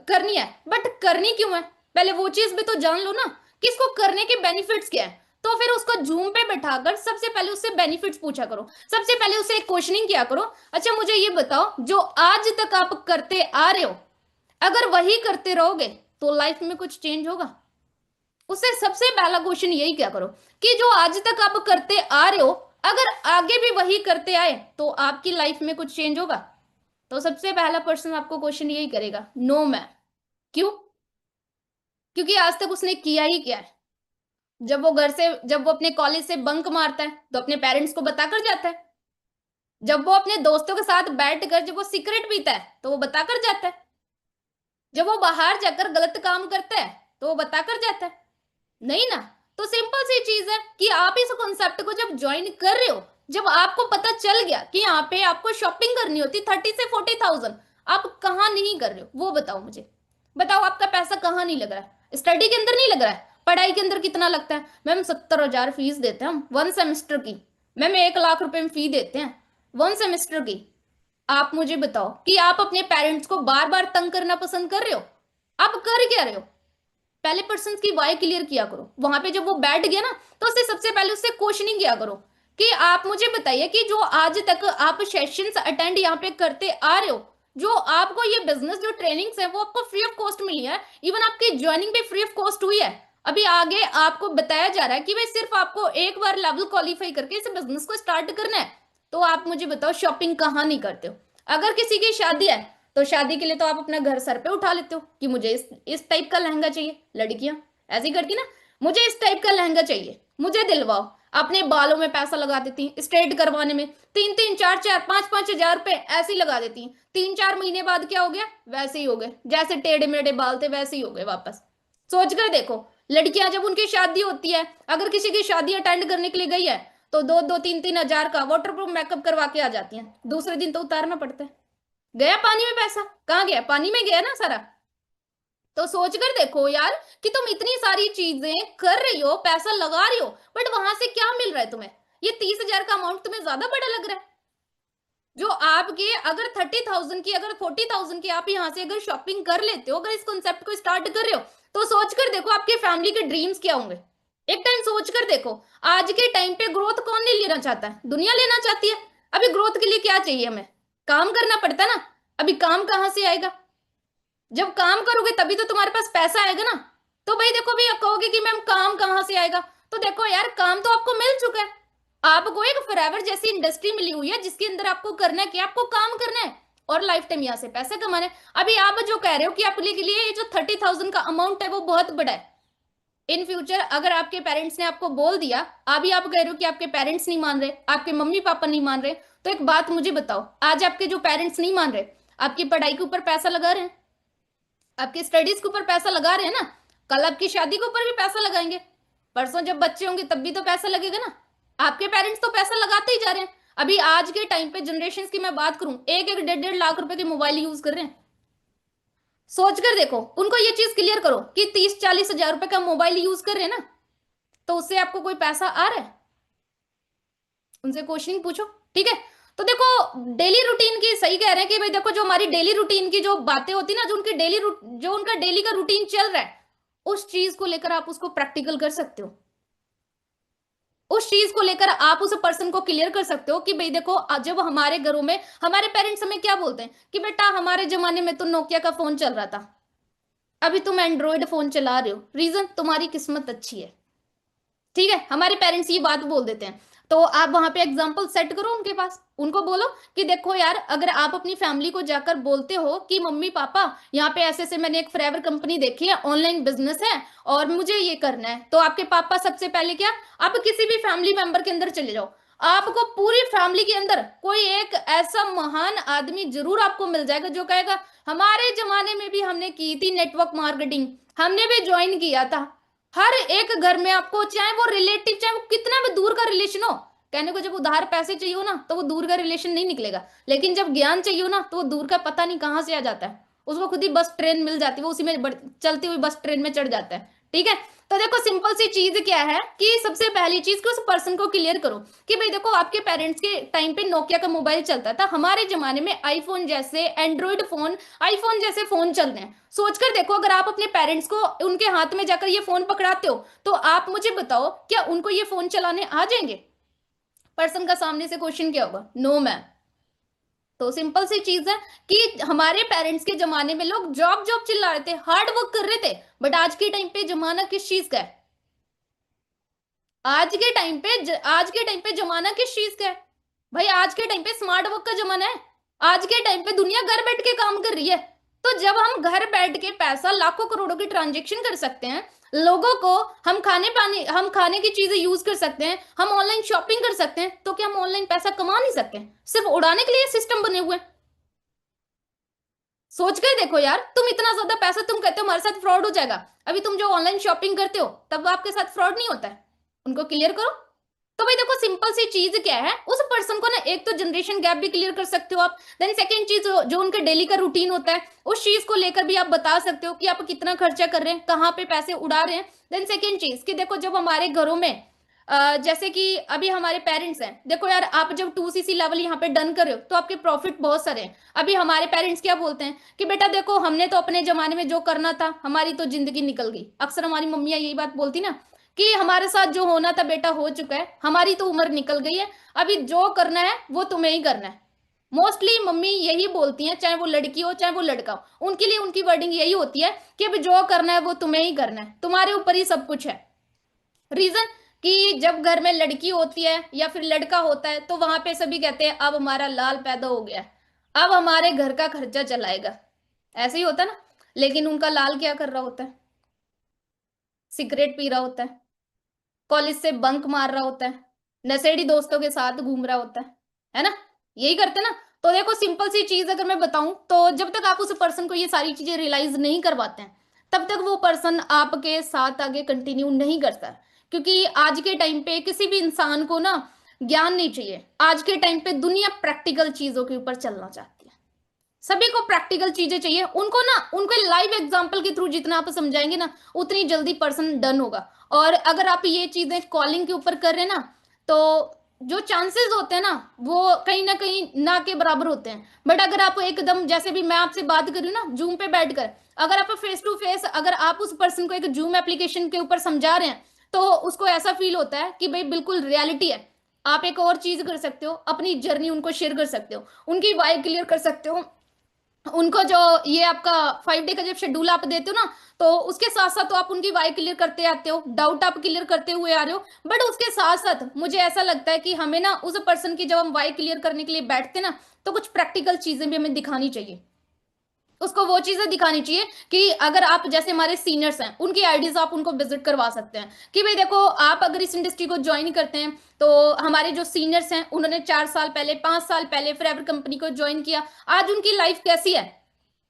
करनी है, बट करनी क्यों है? पहले वो चीज भी तो जान लो ना कि इसको करने के बेनिफिट्स क्या है। तो फिर उसको जूम पे बैठाकर सबसे पहले उससे बेनिफिट्स पूछा करो, सबसे पहले उससे एक क्वेश्चनिंग किया करो। अच्छा मुझे ये बताओ, जो आज तक आप करते आ रहे हो, अगर वही करते रहोगे तो लाइफ में कुछ चेंज होगा? उससे सबसे पहला क्वेश्चन यही क्या करो कि जो आज तक आप करते आ रहे हो, अगर आगे भी वही करते आए तो आपकी लाइफ में कुछ चेंज होगा? तो सबसे पहला पर्सन आपको क्वेश्चन यही करेगा, नो मैम। क्यों? क्योंकि आज तक उसने किया ही क्या है? जब वो अपने कॉलेज से बंक मारता है तो अपने पेरेंट्स को बताकर जाता है। जब वो अपने दोस्तों के साथ बैठकर जब वो सिगरेट पीता है तो वो बताकर जाता है। जब वो बाहर जाकर गलत काम करता है तो वो बताकर जाता है। नहीं ना? तो सिंपल सी चीज है कि आप इस कॉन्सेप्ट को जब ज्वाइन कर रहे हो, जब आपको पता चल गया कि यहाँ पे आपको शॉपिंग करनी होती 30 से 40,000, आप कहाँ नहीं कर रहे हो वो बताओ मुझे। बताओ आपका पैसा कहाँ नहीं लग रहा है? स्टडी के अंदर नहीं लग रहा है? पढ़ाई के अंदर कितना लगता है? मैम 70,000 फीस देते हैं हम 1 सेमेस्टर की। मैम 1 लाख रुपए में फी देते हैं 1 सेमेस्टर की। आप मुझे बताओ कि आप अपने पेरेंट्स को बार बार तंग करना पसंद कर रहे हो? आप कर क्या रहे हो? पहले पर्सन की वाई क्लियर किया करो। वहां पे जब वो बैठ गया ना, तो उससे सबसे पहले उससे क्वेश्चनिंग किया करो कि आप मुझे बताइए कि जो आज तक आप सेशंस अटेंड यहाँ पे करते आ रहे हो, जो आपको ये बिजनेस जो ट्रेनिंग्स है वो आपको फ्री ऑफ कॉस्ट मिली है, इवन आपकी ज्वाइनिंग भी फ्री ऑफ कॉस्ट हुई है। अभी आगे आपको बताया जा रहा है कि भाई सिर्फ आपको एक बार लेवल क्वालिफाई करके इस बिजनेस को स्टार्ट करना है। तो आप मुझे बताओ शॉपिंग कहाँ नहीं करते हो? अगर किसी की शादी है तो शादी के लिए तो आप अपना घर सर पे उठा लेते हो कि मुझे इस टाइप का लहंगा चाहिए। लड़कियां ऐसी करती ना, मुझे इस टाइप का लहंगा चाहिए, मुझे दिलवाओ। अपने बालों में पैसा लगा देती स्ट्रेट करवाने में 3-3, 4-4, 5-5 हजार रुपए ऐसे ही लगा देती। 3-4 महीने बाद क्या हो गया? वैसे ही हो गए, जैसे टेढ़े मेढ़े बाल थे वैसे ही हो गए वापस। सोच कर देखो, लड़कियां जब उनकी शादी होती है, अगर किसी की शादी अटेंड करने के लिए गई है तो 2-2, 3-3 हजार का वाटरप्रूफ मेकअप करवा के आ जाती हैं, दूसरे दिन तो उतारना पड़ता है। गया पानी में पैसा, कहाँ गया? पानी में गया ना सारा। तो सोच कर देखो यार कि तुम इतनी सारी चीजें कर रही हो, पैसा लगा रही हो, बट वहां से क्या मिल रहा है तुम्हें? ये 30,000 का अमाउंट तुम्हें ज्यादा बड़ा लग रहा है? जो आपके अगर 30,000 की, अगर 40,000 की आप यहाँ से अगर शॉपिंग कर लेते हो, अगर इस कॉन्सेप्ट को स्टार्ट कर रहे हो, तो सोच कर देखो आपके फैमिली के ड्रीम्स क्या होंगे। एक टाइम सोच कर देखो, आज के टाइम पे ग्रोथ कौन नहीं लेना चाहता है? दुनिया लेना चाहती है। अभी ग्रोथ के लिए क्या चाहिए? हमें काम करना पड़ता है ना। अभी काम कहाँ से आएगा? जब काम करोगे तभी तो तुम्हारे पास पैसा आएगा ना। तो भाई देखो, भी कहोगे कि मैम काम कहाँ से आएगा, तो देखो यार काम तो आपको मिल चुका है। आपको एक फॉरएवर जैसी इंडस्ट्री मिली हुई है जिसके अंदर आपको करना है कि आपको काम करना है और लाइफ टाइम यहाँ से पैसा कमाना है। अभी आप जो कह रहे हो कि आपके लिए ये जो 30,000 का अमाउंट है वो बहुत बड़ा है, इन फ्यूचर अगर आपके पेरेंट्स ने आपको बोल दिया, अभी आप कह रहे हो कि आपके पेरेंट्स नहीं मान रहे, आपके मम्मी पापा नहीं मान रहे, तो एक बात मुझे बताओ, आज आपके जो पेरेंट्स नहीं मान रहे, आपकी पढ़ाई के ऊपर पैसा लगा रहे हैं, आपकी स्टडीज के ऊपर पैसा लगा रहे हैं ना, कल आपकी शादी के ऊपर भी पैसा लगाएंगे, परसों जब बच्चे होंगे तब भी तो पैसा लगेगा ना। आपके पेरेंट्स तो पैसा लगाते ही जा रहे हैं। अभी आज के टाइम पे जनरेशन की मैं बात करूं, 1-1, 1.5 लाख रुपए के मोबाइल यूज कर रहे हैं। सोच कर देखो, उनको ये चीज क्लियर करो कि 30-40 हजार रुपए का मोबाइल यूज कर रहे हैं ना, तो उससे आपको कोई पैसा आ रहा है? उनसे क्वेश्चनिंग पूछो, ठीक है। तो देखो डेली रूटीन की, सही कह रहे हैं कि भाई देखो जो हमारी डेली रूटीन की जो बातें होती ना, जो उनकी जो उनका डेली का रूटीन चल रहा है, उस चीज को लेकर आप उसको प्रैक्टिकल कर सकते हो। उस चीज को लेकर आप उस पर्सन को क्लियर कर सकते हो कि भाई देखो, जब हमारे घरों में हमारे पेरेंट्स हमें क्या बोलते हैं कि बेटा हमारे जमाने में तो नोकिया का फोन चल रहा था, अभी तुम एंड्रॉइड फोन चला रहे हो, रीजन तुम्हारी किस्मत अच्छी है, ठीक है। हमारे पेरेंट्स ये बात बोल देते हैं, तो आप वहां पे एग्जांपल सेट करो उनके पास, उनको बोलो कि देखो यार, अगर आप अपनी फैमिली को जाकर बोलते हो कि मम्मी पापा यहाँ पे ऐसे ऐसे मैंने एक फॉरएवर कंपनी देखी है, ऑनलाइन बिजनेस है और मुझे ये करना है, तो आपके पापा सबसे पहले क्या, आप किसी भी फैमिली मेंबर के अंदर चले जाओ, आपको पूरी फैमिली के अंदर कोई एक ऐसा महान आदमी जरूर आपको मिल जाएगा जो कहेगा हमारे जमाने में भी हमने की थी नेटवर्क मार्केटिंग, हमने भी ज्वाइन किया था। हर एक घर में आपको, चाहे वो रिलेटिव, चाहे वो कितना भी दूर का रिलेशन हो, कहने को जब उधार पैसे चाहिए हो ना तो वो दूर का रिलेशन नहीं निकलेगा, लेकिन जब ज्ञान चाहिए हो ना तो वो दूर का पता नहीं कहां से आ जाता है। उसको खुद ही बस ट्रेन मिल जाती है, वो उसी में चलती हुई बस ट्रेन में चढ़ जाता है। ठीक है, तो देखो सिंपल सी चीज क्या है कि सबसे पहली चीज कि उस पर्सन को क्लियर करो कि भाई देखो आपके पेरेंट्स के टाइम पे नोकिया का मोबाइल चलता था, हमारे जमाने में आईफोन जैसे एंड्रॉइड फोन, आईफोन जैसे फोन चल रहे हैं। सोचकर देखो अगर आप अपने पेरेंट्स को उनके हाथ में जाकर ये फोन पकड़ाते हो तो आप मुझे बताओ क्या उनको ये फोन चलाने आ जाएंगे? पर्सन का सामने से क्वेश्चन क्या होगा? No ma'am. तो सिंपल सी चीज है कि हमारे पेरेंट्स के जमाने में लोग जॉब जॉब चिल्ला रहे थे, हार्ड वर्क कर रहे थे, बट आज के टाइम पे जमाना किस चीज का है? आज के टाइम पे जमाना किस चीज का है भाई? आज के टाइम पे स्मार्ट वर्क का जमाना है। आज के टाइम पे दुनिया घर बैठ के काम कर रही है। तो जब हम घर बैठ के पैसा लाखों करोड़ों की ट्रांजेक्शन कर सकते हैं, लोगों को हम खाने की चीजें यूज कर सकते हैं, हम ऑनलाइन शॉपिंग कर सकते हैं, तो क्या हम ऑनलाइन पैसा कमा नहीं सकते? सिर्फ उड़ाने के लिए सिस्टम बने हुए हैं। सोच कर देखो यार, तुम इतना ज्यादा पैसा तुम कहते हो हमारे साथ फ्रॉड हो जाएगा, अभी तुम जो ऑनलाइन शॉपिंग करते हो तब आपके साथ फ्रॉड नहीं होता है? उनको क्लियर करो। तो भाई देखो सिंपल सी चीज क्या है, उस पर्सन को ना एक तो जनरेशन गैप भी क्लियर कर सकते हो आप। देन सेकंड चीज जो उनके डेली का रूटीन होता है उस चीज को लेकर भी आप बता सकते हो कि आप कितना खर्चा कर रहे हैं, कहाँ पे पैसे उड़ा रहे हैं। देन सेकंड चीज कि देखो जब हमारे घरों में जैसे कि अभी हमारे पेरेंट्स हैं, देखो यार आप जब 2cc लेवल यहाँ पे डन कर रहे हो तो आपके प्रॉफिट बहुत सारे हैं। अभी हमारे पेरेंट्स क्या बोलते हैं कि बेटा देखो हमने तो अपने जमाने में जो करना था हमारी तो जिंदगी निकल गई। अक्सर हमारी मम्मियां यही बात बोलती ना कि हमारे साथ जो होना था बेटा हो चुका है, हमारी तो उम्र निकल गई है, अभी जो करना है वो तुम्हें ही करना है। मोस्टली मम्मी यही बोलती हैं, चाहे वो लड़की हो चाहे वो लड़का हो, उनके लिए उनकी वर्डिंग यही होती है कि अभी जो करना है वो तुम्हें ही करना है, तुम्हारे ऊपर ही सब कुछ है। रीजन कि जब घर में लड़की होती है या फिर लड़का होता है तो वहां पे सभी कहते हैं अब हमारा लाल पैदा हो गया है, अब हमारे घर का खर्चा चलाएगा। ऐसे ही होता है ना। लेकिन उनका लाल क्या कर रहा होता है? सिगरेट पी रहा होता है, कॉलेज से बंक मार रहा होता है, नशेड़ी दोस्तों के साथ घूम रहा होता है ना? यही करते ना। तो देखो सिंपल सी चीज अगर मैं बताऊं तो जब तक आप उस पर्सन को ये सारी चीजें रियलाइज नहीं करवाते हैं तब तक वो पर्सन आपके साथ आगे कंटिन्यू नहीं करता। क्योंकि आज के टाइम पे किसी भी इंसान को ना ज्ञान नहीं चाहिए। आज के टाइम पे दुनिया प्रैक्टिकल चीजों के ऊपर चलना चाहती है। सभी को प्रैक्टिकल चीजें चाहिए, उनको ना उनको लाइव एग्जांपल के थ्रू जितना आप समझाएंगे ना उतनी जल्दी पर्सन डन होगा। और अगर आप ये चीजें कॉलिंग के ऊपर कर रहे हैं ना तो जो चांसेस होते हैं ना वो कहीं ना कहीं ना के बराबर होते हैं। बट अगर आप एकदम जैसे भी मैं आपसे बात कर रही हूँ ना जूम पे बैठकर, अगर आप फेस टू फेस अगर आप उस पर्सन को एक जूम एप्लीकेशन के ऊपर समझा रहे हैं तो उसको ऐसा फील होता है कि भाई बिल्कुल रियलिटी है। आप एक और चीज कर सकते हो, अपनी जर्नी उनको शेयर कर सकते हो, उनकी वाई क्लियर कर सकते हो, उनको जो ये आपका 5 डे का जब शेड्यूल आप देते हो ना तो उसके साथ साथ तो आप उनकी वाई क्लियर करते आते हो, डाउट आप क्लियर करते हुए आ रहे हो। बट उसके साथ साथ मुझे ऐसा लगता है कि हमें ना उस पर्सन की जब हम वाई क्लियर करने के लिए बैठते ना तो कुछ प्रैक्टिकल चीजें भी हमें दिखानी चाहिए। उसको वो चीजें दिखानी चाहिए कि अगर आप जैसे हमारे सीनियर्स हैं उनकी आईडीज आप उनको विजिट करवा सकते हैं कि भाई देखो आप अगर इस इंडस्ट्री को ज्वाइन करते हैं तो हमारे जो सीनियर्स हैं उन्होंने 4 साल पहले 5 साल पहले फॉरएवर कंपनी को ज्वाइन किया, आज उनकी लाइफ कैसी है।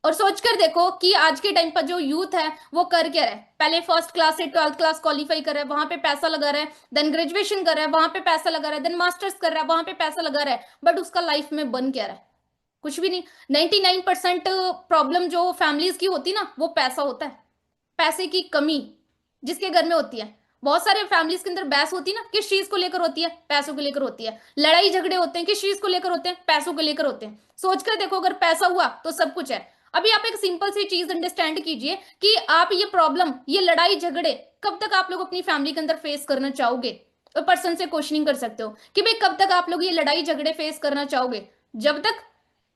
और सोचकर देखो कि आज के टाइम पर जो यूथ है वो कर क्या रहा है, पहले फर्स्ट क्लास से 12th क्लास क्वालिफाई कर रहा है, वहां पे पैसा लगा रहा है, देन ग्रेजुएशन कर रहा है, वहां पे पैसा लगा रहा है, देन मास्टर्स कर रहा है, वहां पे पैसा लगा रहा है, बट उसका लाइफ में बन क्या रहा है? कुछ भी नहीं। 99% प्रॉब्लम जो फैमिलीज की होती है ना वो पैसा होता है। पैसे की कमी जिसके घर में होती है, बहुत सारे फैमिलीज के अंदर बहस होती है ना किस चीज को लेकर होती है? पैसों को लेकर होती है। लड़ाई झगड़े होते हैं किस चीज को लेकर होते हैं? पैसों को लेकर होते हैं। सोचकर देखो अगर पैसा हुआ तो सब कुछ है। अभी आप एक सिंपल सी चीज अंडरस्टैंड कीजिए कि आप ये प्रॉब्लम ये लड़ाई झगड़े कब तक आप लोग अपनी फैमिली के अंदर फेस करना चाहोगे? और पर्सन से क्वेश्चनिंग कर सकते हो कि भाई कब तक आप लोग ये लड़ाई झगड़े फेस करना चाहोगे? जब तक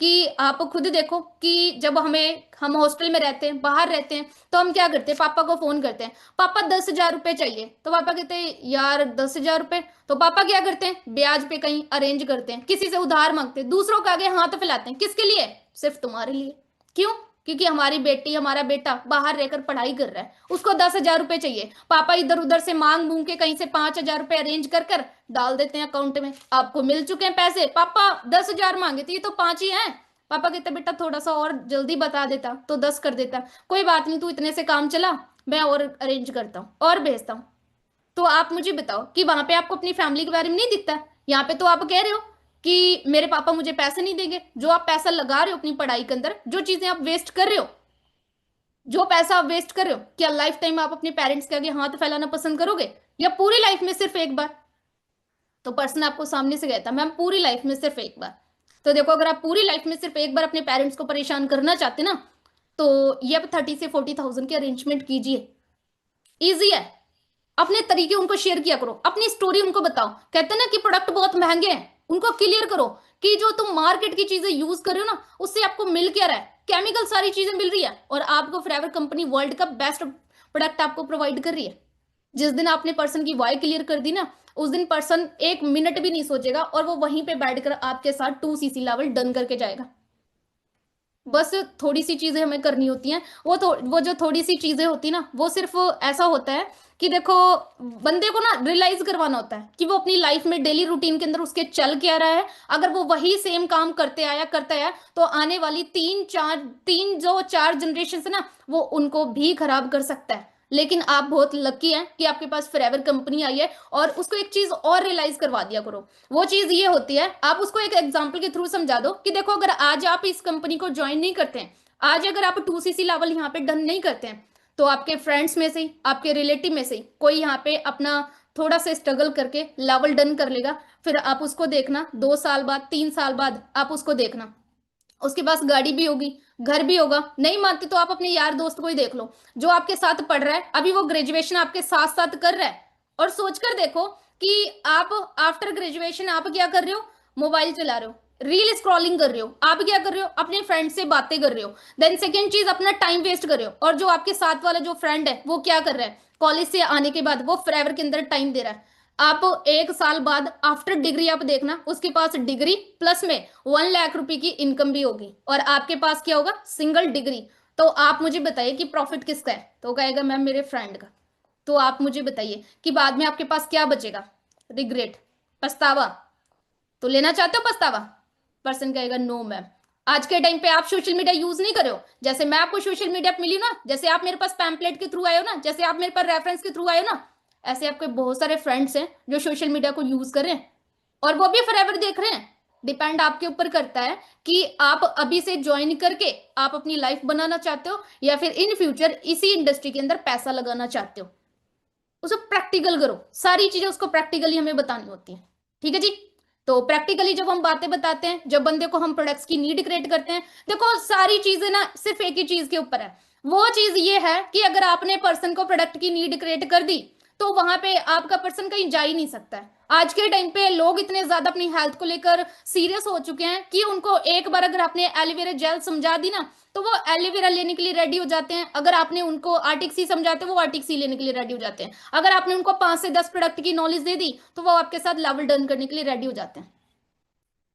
कि आप खुद देखो कि जब हम हॉस्टल में रहते हैं, बाहर रहते हैं, तो हम क्या करते हैं? पापा को फोन करते हैं, पापा 10,000 रुपए चाहिए, तो पापा कहते हैं यार 10,000 रुपए, तो पापा क्या करते हैं? ब्याज पे कहीं अरेंज करते हैं, किसी से उधार मांगते हैं, दूसरों के आगे हाथ फैलाते हैं। किसके लिए? सिर्फ तुम्हारे लिए। क्यों? क्योंकि हमारी बेटी हमारा बेटा बाहर रहकर पढ़ाई कर रहा है, उसको 10,000 रुपए चाहिए, पापा इधर उधर से मांग मूंग के कहीं से 5,000 रुपए अरेंज कर कर डाल देते हैं अकाउंट में। आपको मिल चुके हैं पैसे, पापा 10,000 मांगे थे, ये तो 5 ही हैं। पापा कहते बेटा थोड़ा सा और जल्दी बता देता तो 10 कर देता, कोई बात नहीं, तू इतने से काम चला, मैं और अरेंज करता हूँ और भेजता हूँ। तो आप मुझे बताओ कि वहां पे आपको अपनी फैमिली के बारे में नहीं दिखता? यहाँ पे तो आप कह रहे हो कि मेरे पापा मुझे पैसे नहीं देंगे। जो आप पैसा लगा रहे हो अपनी पढ़ाई के अंदर, जो चीजें आप वेस्ट कर रहे हो, जो पैसा आप वेस्ट कर रहे हो, क्या लाइफ टाइम आप अपने पेरेंट्स के आगे हाथ फैलाना पसंद करोगे, या पूरी लाइफ में सिर्फ एक बार? तो पर्सन आपको सामने से कहता मैम पूरी लाइफ में सिर्फ एक बार। तो देखो, अगर आप पूरी लाइफ में सिर्फ एक बार अपने पेरेंट्स को परेशान करना चाहते ना, तो ये अब 30 से 40,000 की अरेंजमेंट कीजिए। ईजी है, अपने तरीके उनको शेयर किया करो, अपनी स्टोरी उनको बताओ। कहते हैं ना कि प्रोडक्ट बहुत महंगे हैं, उनको क्लियर करो कि जो तुम मार्केट की चीजें यूज कर रहे हो ना, उससे आपको मिल क्या रहा है, केमिकल सारी चीजें मिल रही है, और आपको फॉरएवर कंपनी वर्ल्ड का बेस्ट प्रोडक्ट आपको प्रोवाइड कर रही है। जिस दिन आपने पर्सन की वाई क्लियर कर दी ना, उस दिन पर्सन 1 मिनट भी नहीं सोचेगा और वो वहीं पे बैठकर आपके साथ 2cc लेवल डन करके जाएगा। बस थोड़ी सी चीजें हमें करनी होती हैं। वो जो थोड़ी सी चीजें होती ना, वो सिर्फ ऐसा होता है कि देखो, बंदे को ना रियलाइज करवाना होता है कि वो अपनी लाइफ में डेली रूटीन के अंदर उसके चल क्या रहा है। अगर वो वही सेम काम करते आया करता है, तो आने वाली 4 जनरेशन है ना, वो उनको भी खराब कर सकता है। लेकिन आप बहुत लकी हैं कि आपके पास फॉरएवर कंपनी आई है, और उसको एक चीज और रियलाइज करवा दिया करो। वो चीज ये होती है, आप उसको एक एग्जांपल के थ्रू समझा दो कि देखो, अगर आज आप इस कंपनी को ज्वाइन नहीं करते हैं, आज अगर आप 2cc लेवल यहाँ पे डन नहीं करते हैं, तो आपके फ्रेंड्स में से ही, आपके रिलेटिव में से ही कोई यहाँ पे अपना थोड़ा सा स्ट्रगल करके लेवल डन कर लेगा। फिर आप उसको देखना 2 साल बाद, 3 साल बाद आप उसको देखना, उसके पास गाड़ी भी होगी, घर भी होगा। नहीं मानते तो आप अपने यार दोस्त को ही देख लो, जो आपके साथ पढ़ रहा है, अभी वो ग्रेजुएशन आपके साथ साथ कर रहा है, और सोचकर देखो कि आप आफ्टर ग्रेजुएशन आप क्या कर रहे हो, मोबाइल चला रहे हो, रील स्क्रॉलिंग कर रहे हो, आप क्या कर रहे हो, अपने फ्रेंड से बातें कर रहे हो। देन सेकेंड चीज, अपना टाइम वेस्ट कर रहे हो। और जो आपके साथ वाला जो फ्रेंड है, वो क्या कर रहा है, कॉलेज से आने के बाद वो फॉरएवर के अंदर टाइम दे रहा है। आप 1 साल बाद आफ्टर डिग्री आप देखना, उसके पास डिग्री प्लस में 1 लाख रुपए की इनकम भी होगी, और आपके पास क्या होगा, सिंगल डिग्री। तो आप मुझे बताइए कि प्रॉफिट किसका है? तो कहेगा मैम मेरे फ्रेंड का। तो आप मुझे बताइए कि बाद में आपके पास क्या बचेगा, रिग्रेट, पछतावा। तो लेना चाहते हो पछतावा? पर्सन कहेगा नो मैम। आज के टाइम पे आप सोशल मीडिया यूज नहीं करो, जैसे मैं आपको सोशल मीडिया पे मिली ना, जैसे आप मेरे पास पैम्पलेट के थ्रू आए हो ना, जैसे आप मेरे पास रेफरेंस के थ्रू आए हो ना, ऐसे आपके बहुत सारे फ्रेंड्स हैं जो सोशल मीडिया को यूज कर रहे हैं, और वो भी फॉरएवर देख रहे हैं। डिपेंड आपके ऊपर करता है कि आप अभी से ज्वाइन करके आप अपनी लाइफ बनाना चाहते हो, या फिर इन फ्यूचर इसी इंडस्ट्री के अंदर पैसा लगाना चाहते हो। उसको प्रैक्टिकल करो, सारी चीजें उसको प्रैक्टिकली हमें बतानी होती है। ठीक है जी। तो प्रैक्टिकली जब हम बातें बताते हैं, जब बंदे को हम प्रोडक्ट्स की नीड क्रिएट करते हैं, देखो सारी चीजें ना सिर्फ एक ही चीज के ऊपर है। वो चीज ये है कि अगर आपने पर्सन को प्रोडक्ट की नीड क्रिएट कर दी, तो वहां पे आपका पर्सन कहीं जा ही नहीं सकता है। आज के टाइम पे लोग इतने ज्यादा अपनी हेल्थ को लेकर सीरियस हो चुके हैं कि उनको एक बार अगर आपने एलोवेरा जेल समझा दी ना, तो वो एलोवेरा लेने के लिए रेडी हो जाते हैं। अगर आपने उनको आर्टिक्सी समझाते हैं, वो आर्टिक्सी लेने के लिए रेडी हो जाते हैं। अगर आपने उनको 5 से 10 प्रोडक्ट की नॉलेज दे दी, तो वो आपके साथ लेवल डन करने के लिए रेडी हो जाते हैं।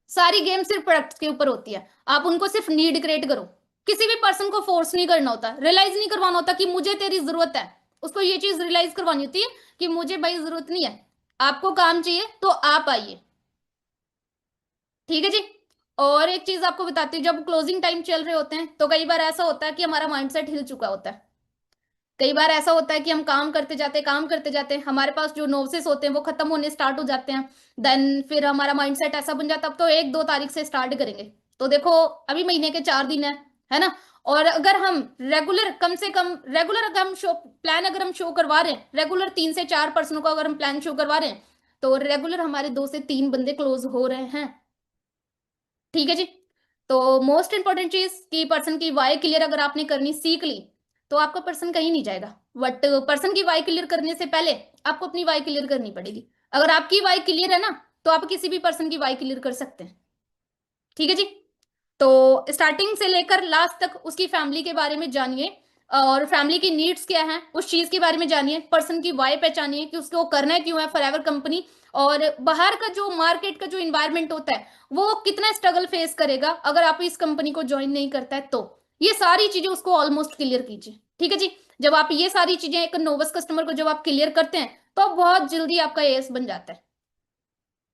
सारी गेम सिर्फ प्रोडक्ट्स के ऊपर होती है। आप उनको सिर्फ नीड क्रिएट करो, किसी भी पर्सन को फोर्स नहीं करना होता, रियलाइज नहीं करवाना होता कि मुझे तेरी जरूरत है। उसको ये चीज रियलाइज करवानी होती है कि मुझे भाई जरूरत नहीं है, आपको काम चाहिए तो आप आइए। ठीक है जी। और एक चीज आपको बताती हूँ, जब क्लोजिंग टाइम चल रहे होते हैं, तो कई बार ऐसा होता है कि हमारा माइंडसेट हिल चुका होता है। कई बार ऐसा होता है कि हम काम करते जाते हैं, हमारे पास जो नोसेस होते हैं वो खत्म होने स्टार्ट हो जाते हैं। देन फिर हमारा माइंडसेट ऐसा बन जाता है, अब तो 1-2 तारीख से स्टार्ट करेंगे। तो देखो, अभी महीने के 4 दिन है ना। और अगर हम रेगुलर, कम से कम रेगुलर अगर हम शो प्लान अगर हम शो करवा रहे हैं, रेगुलर 3 से 4 पर्सनों को अगर हम प्लान शो करवा रहे हैं, तो रेगुलर हमारे 2 से 3 बंदे क्लोज हो रहे हैं। ठीक है जी। तो मोस्ट इंपॉर्टेंट चीज कि पर्सन की वाई क्लियर अगर आपने करनी सीख ली, तो आपका पर्सन कहीं नहीं जाएगा। बट पर्सन की वाई क्लियर करने से पहले आपको अपनी वाई क्लियर करनी पड़ेगी। अगर आपकी वाई क्लियर है ना, तो आप किसी भी पर्सन की वाई क्लियर कर सकते हैं। ठीक है जी। तो स्टार्टिंग से लेकर लास्ट तक उसकी फैमिली के बारे में जानिए, और फैमिली की नीड्स क्या है उस चीज के बारे में जानिए, पर्सन की वाई पहचानिए कि उसको करना क्यों है फॉरएवर कंपनी, और बाहर का जो मार्केट का जो इन्वायरमेंट होता है, वो कितना स्ट्रगल फेस करेगा अगर आप इस कंपनी को ज्वाइन नहीं करता है। तो ये सारी चीजें उसको ऑलमोस्ट क्लियर कीजिए, ठीक है जी। जब आप ये सारी चीजें एक नोवस कस्टमर को जब आप क्लियर करते हैं तो बहुत जल्दी आपका एएस बन जाता है।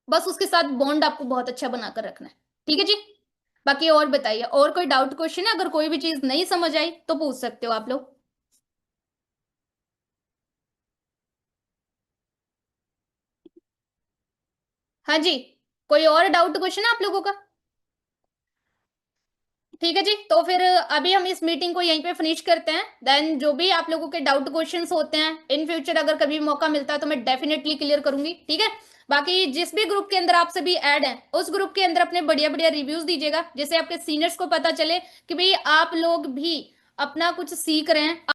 बस उसके साथ बॉन्ड आपको बहुत अच्छा बनाकर रखना है, ठीक है जी। बाकी और बताइए, और कोई डाउट क्वेश्चन है? अगर कोई भी चीज नहीं समझ आई तो पूछ सकते हो आप लोग। हाँ जी, कोई और डाउट क्वेश्चन है आप लोगों का? ठीक है जी, तो फिर अभी हम इस मीटिंग को यहीं पे फिनिश करते हैं। देन जो भी आप लोगों के डाउट क्वेश्चंस होते हैं इन फ्यूचर अगर कभी मौका मिलता है तो मैं डेफिनेटली क्लियर करूंगी, ठीक है। बाकी जिस भी ग्रुप के अंदर आप सभी ऐड हैं उस ग्रुप के अंदर अपने बढ़िया बढ़िया रिव्यूज दीजिएगा, जिससे आपके सीनियर्स को पता चले कि भाई आप लोग भी अपना कुछ सीख रहे हैं।